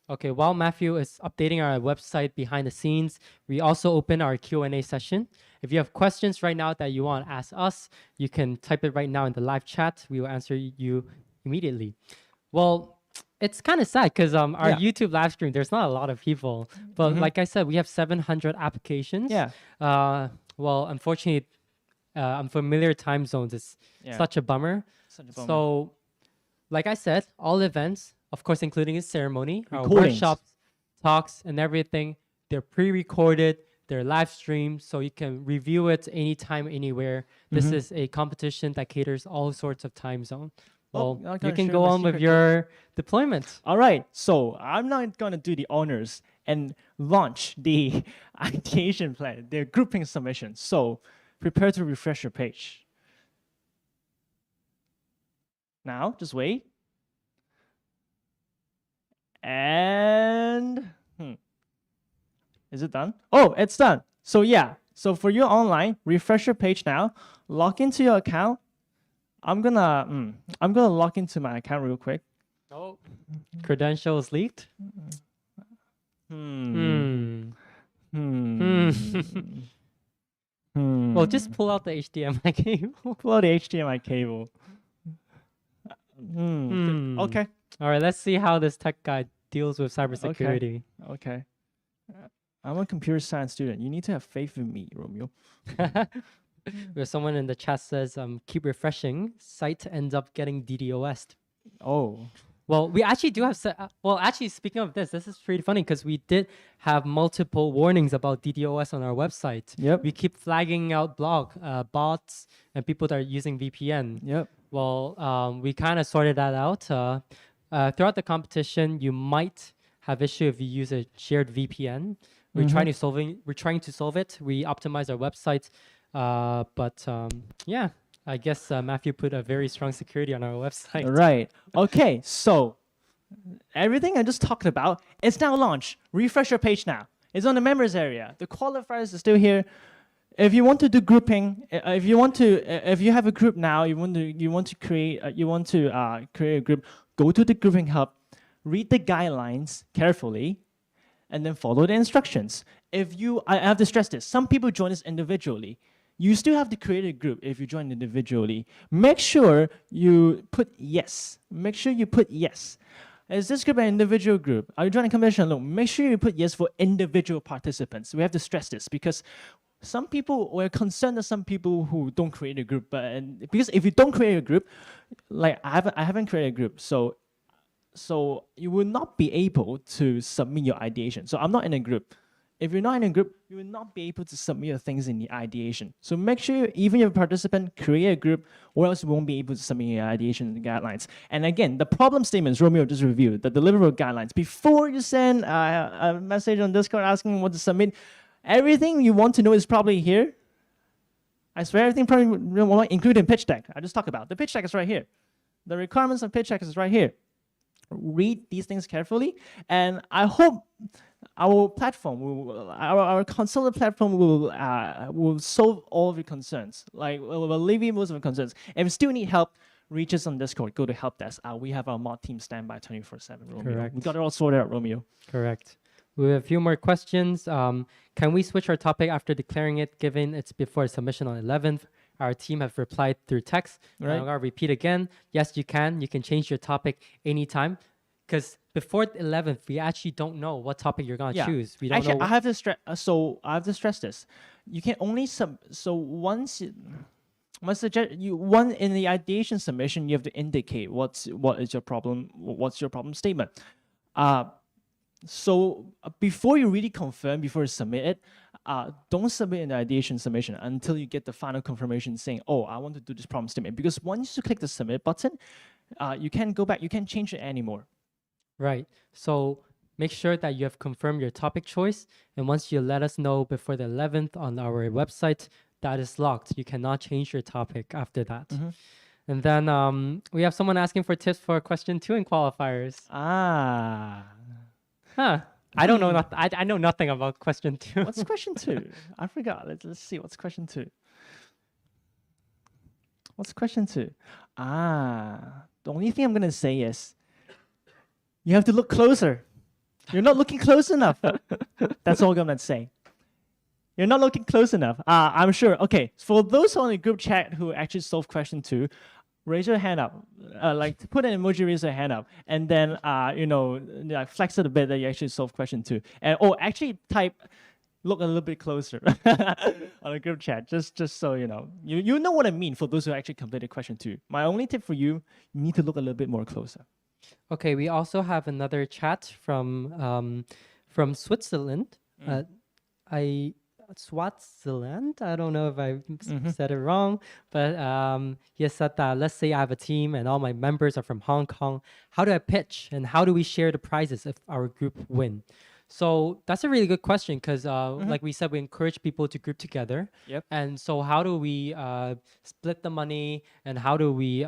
Okay, while Matthew is updating our website behind the scenes, we also open our Q&A session. If you have questions right now that you want to ask us, you can type it right now in the live chat. We will answer you immediately. Well, it's kind of sad because our Yeah. YouTube live stream, there's not a lot of people. But like I said, we have 700 applications. Yeah. Well, unfortunately, unfamiliar time zones is Yeah. such a bummer. Such a bummer. So, like I said, all events, of course, including a ceremony, our Recordings. workshops, talks, and everything, they're pre-recorded, they're live streamed, so you can review it anytime, anywhere. This is a competition that caters all sorts of time zone. Well, I you gotta can share go my on with secret your deployment. All right, so I'm not going to do the honors and launch the ideation plan, the grouping submission. So prepare to refresh your page. Now, just wait. And is it done? Oh, it's done. So yeah, so for you online, refresh your page now, log into your account. I'm gonna log into my account real quick. Oh, credentials leaked. Well, just pull out the HDMI cable. Pull out the HDMI cable. Okay. All right, let's see how this tech guy deals with cybersecurity. Okay. I'm a computer science student. You need to have faith in me, Romeo. There's someone in the chat says, keep refreshing. Site ends up getting DDoS'd. Oh. Well, we actually do have... well, actually, speaking of this is pretty funny because we did have multiple warnings about DDoS on our website. Yep. We keep flagging out bots and people that are using VPN. Yep. Well, we kind of sorted that out. Throughout the competition, you might have issue if you use a shared VPN. We're trying to solve it. We optimize our website, but yeah, I guess Matthew put a very strong security on our website. Right. Okay. So everything I just talked about is now launched. Refresh your page now. It's on the members area. The qualifiers are still here. If you want to do grouping, if you have a group now, you want to create a group, go to the grouping hub, read the guidelines carefully, and then follow the instructions. I have to stress this, some people join us individually. You still have to create a group if you join individually. Make sure you put yes. Make sure you put yes. Is this group an individual group? Are you joining a competition alone? Make sure you put yes for individual participants. We have to stress this because we're concerned that some people who don't create a group, because if you don't create a group, like I haven't created a group, so you will not be able to submit your ideation. So I'm not in a group. If you're not in a group, you will not be able to submit your things in the ideation. So make sure, even if you're a participant, create a group, or else you won't be able to submit your ideation guidelines. And again, the problem statements Romeo just reviewed, the deliverable guidelines. Before you send a message on Discord asking what to submit, everything you want to know is probably here. I swear everything probably will include in pitch deck. I just talked about. The pitch deck is right here. The requirements of pitch deck is right here. Read these things carefully, and I hope our platform, our consultant platform will solve all of your concerns. Like, will alleviate most of your concerns. If you still need help, reach us on Discord. Go to help desk. We have our mod team standby 24/7. Romeo. Correct. We got it all sorted out, Romeo. Correct. We have a few more questions. Can we switch our topic after declaring it, given it's before submission on 11th? Our team have replied through text. Right. I'm going to repeat again. Yes, you can. You can change your topic anytime. Because before the 11th, we actually don't know what topic you're going to choose. We don't Actually, know. I have to stress this. You can only once in the ideation submission, you have to indicate what is your problem, what's your problem statement. So before you really confirm, before you submit it, don't submit an ideation submission until you get the final confirmation saying, oh, I want to do this problem statement. Because once you click the submit button, you can't go back, you can't change it anymore. Right. So make sure that you have confirmed your topic choice. And once you let us know before the 11th on our website, that is locked. You cannot change your topic after that. And then we have someone asking for tips for question 2 in qualifiers. Huh. I don't know. I know nothing about question 2. What's question 2? I forgot. Let's see. What's question 2? What's question 2? The only thing I'm going to say is you have to look closer. You're not looking close enough. That's all I'm going to say. You're not looking close enough. I'm sure. Okay, for those on the group chat who actually solved question 2, raise your hand up. Like put an emoji, raise your hand up, and then like flex it a bit that you actually solved question 2. And actually type, look a little bit closer on the group chat, just so you know. You know what I mean for those who actually completed question 2. My only tip for you, you need to look a little bit more closer. Okay, we also have another chat from Switzerland. Switzerland. I don't know if I said it wrong, but he said that, let's say I have a team and all my members are from Hong Kong. How do I pitch and how do we share the prizes if our group win? So that's a really good question because, like we said, we encourage people to group together. Yep. And so how do we split the money and how do we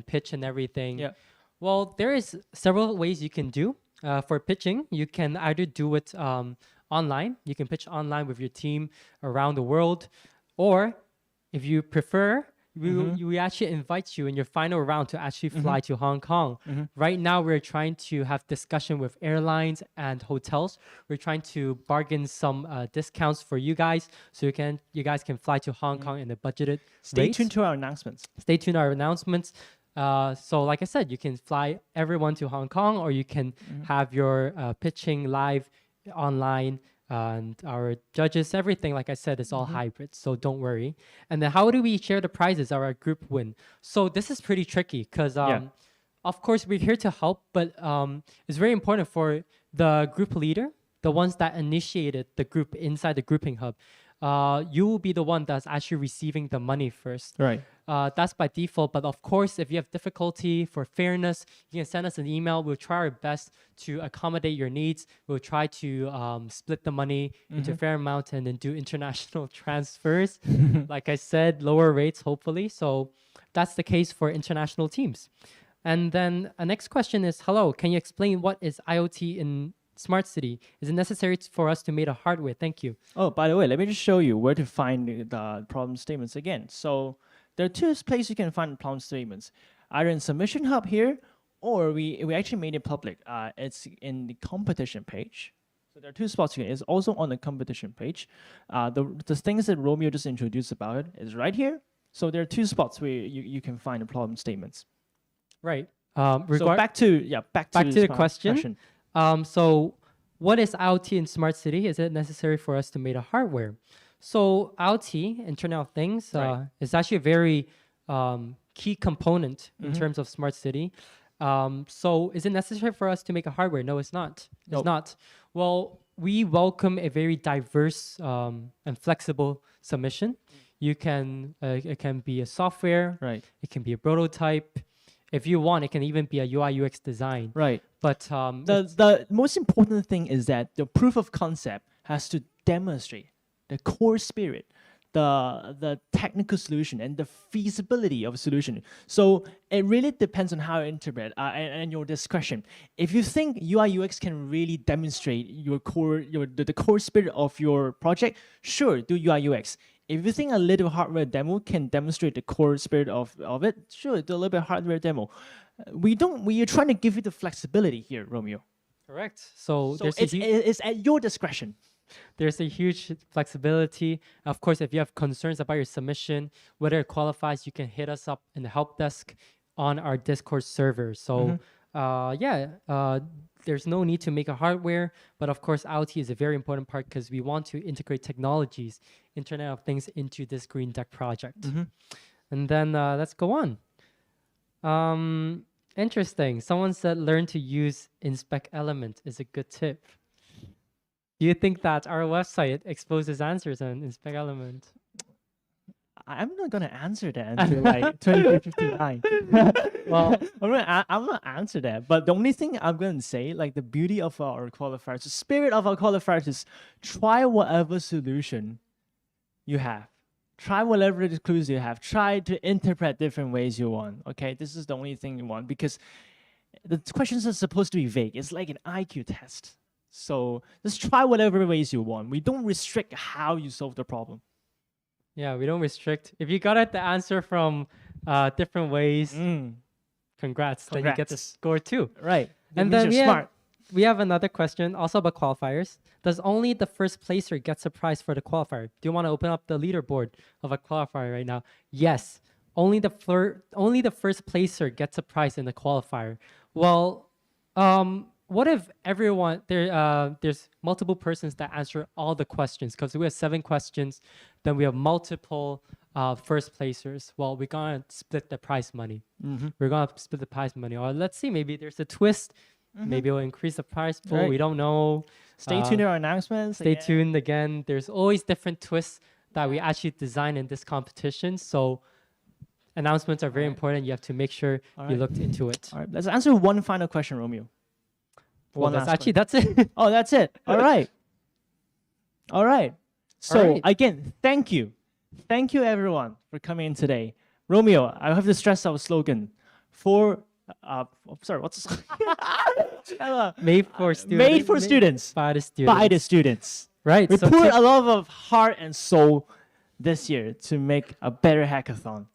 pitch and everything? Yep. Well, there is several ways you can do for pitching. You can either do it online. You can pitch online with your team around the world. Or if you prefer, we actually invite you in your final round to actually fly to Hong Kong. Right now, we're trying to have discussion with airlines and hotels. We're trying to bargain some discounts for you guys so you guys can fly to Hong Kong in a budgeted Stay rate. tuned to our announcements. Stay tuned to our announcements. So like I said, you can fly everyone to Hong Kong or you can have your pitching live online and our judges, everything, like I said, is all hybrid. So don't worry. And then how do we share the prizes or our group win? So this is pretty tricky because of course we're here to help, but it's very important for the group leader, the ones that initiated the group inside the grouping hub. You will be the one that's actually receiving the money first. Right. That's by default. But of course, if you have difficulty for fairness, you can send us an email. We'll try our best to accommodate your needs. We'll try to split the money into a fair amount and then do international transfers. Like I said, lower rates, hopefully. So that's the case for international teams. And then the next question is, hello, can you explain what is IoT in Smart City? Is it necessary for us to make a hardware? Thank you. Oh, by the way, let me just show you where to find the problem statements again. So there are two places you can find problem statements, either in Submission Hub here, or we actually made it public. It's in the competition page. So there are two spots here. It's also on the competition page. The things that Romeo just introduced about it is right here. So there are two spots where you can find the problem statements. Right. So back to the question. So what is IoT in Smart City? Is it necessary for us to make a hardware? So IoT, Internet of Things, is actually a very key component in terms of Smart City. So is it necessary for us to make a hardware? No, it's not. It's not. Well, we welcome a very diverse and flexible submission. You can, it can be a software. Right. It can be a prototype. If you want, it can even be a UI UX design. Right. But the most important thing is that the proof of concept has to demonstrate the core spirit, the technical solution, and the feasibility of a solution. So it really depends on how you interpret and your discretion. If you think UI UX can really demonstrate your core, the core spirit of your project, sure, do UI UX. If you think a little hardware demo can demonstrate the core spirit of it, sure, do a little bit hardware demo. We are trying to give you the flexibility here, Romeo. correct. So it's at your discretion. There's a huge flexibility. Of course, if you have concerns about your submission, whether it qualifies, you can hit us up in the help desk on our Discord server. So there's no need to make a hardware, but of course, IoT is a very important part because we want to integrate technologies, Internet of Things, into this Green Deck project. And then let's go on. Interesting. Someone said learn to use inspect element is a good tip. Do you think that our website exposes answers on inspect element? I'm not gonna answer that until like 2059. Well, I'm gonna answer that. But the only thing I'm gonna say, like the beauty of our qualifiers, the spirit of our qualifiers is try whatever solution you have. Try whatever the clues you have. Try to interpret different ways you want. Okay, this is the only thing you want because the questions are supposed to be vague. It's like an IQ test. So just try whatever ways you want. We don't restrict how you solve the problem. Yeah, we don't restrict. If you got the answer from different ways. Congrats. Then you get to Congrats. score 2. Right. And That then means you're smart. we have another question also about qualifiers. Does only the first placer get a prize for the qualifier? Do you want to open up the leaderboard of a qualifier right now? Yes. Only the first placer gets a prize in the qualifier. Well, what if everyone there's multiple persons that answer all the questions, because we have 7 questions, then we have multiple first placers. Well, we're gonna split the prize money. We're gonna split the prize money, or let's see, maybe there's a twist. Maybe it'll increase the prize pool. Right. We don't know. Stay tuned to our announcements. Stay again. tuned again. There's always different twists that we actually design in this competition. So announcements are very important. You have to make sure you right. looked into it. All right, let's answer one final question, Romeo. Well, One last that's it. Oh, that's it. All right. All right. So All right. again, thank you. Thank you everyone for coming in today. Romeo, I have to stress our slogan. Sorry, what's the Made for students. Made for students. By the students. By the students. Right. We so put a lot of heart and soul this year to make a better hackathon.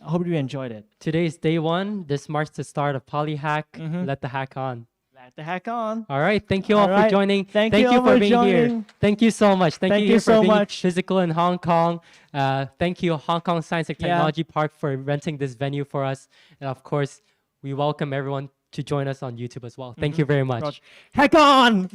I hope you enjoyed it. today's day 1. This marks the start of PolyHack. Let the hack on. Let the hack on. All right. Thank you all All right. for joining. Thank you all for for being here. joining. Thank you so much. Thank Thank you you for so being much. physical in Hong Kong. Thank you, Hong Kong Science and Yeah. Technology Park, for renting this venue for us. And of course, we welcome everyone to join us on YouTube as well. Thank you very much. Hack on!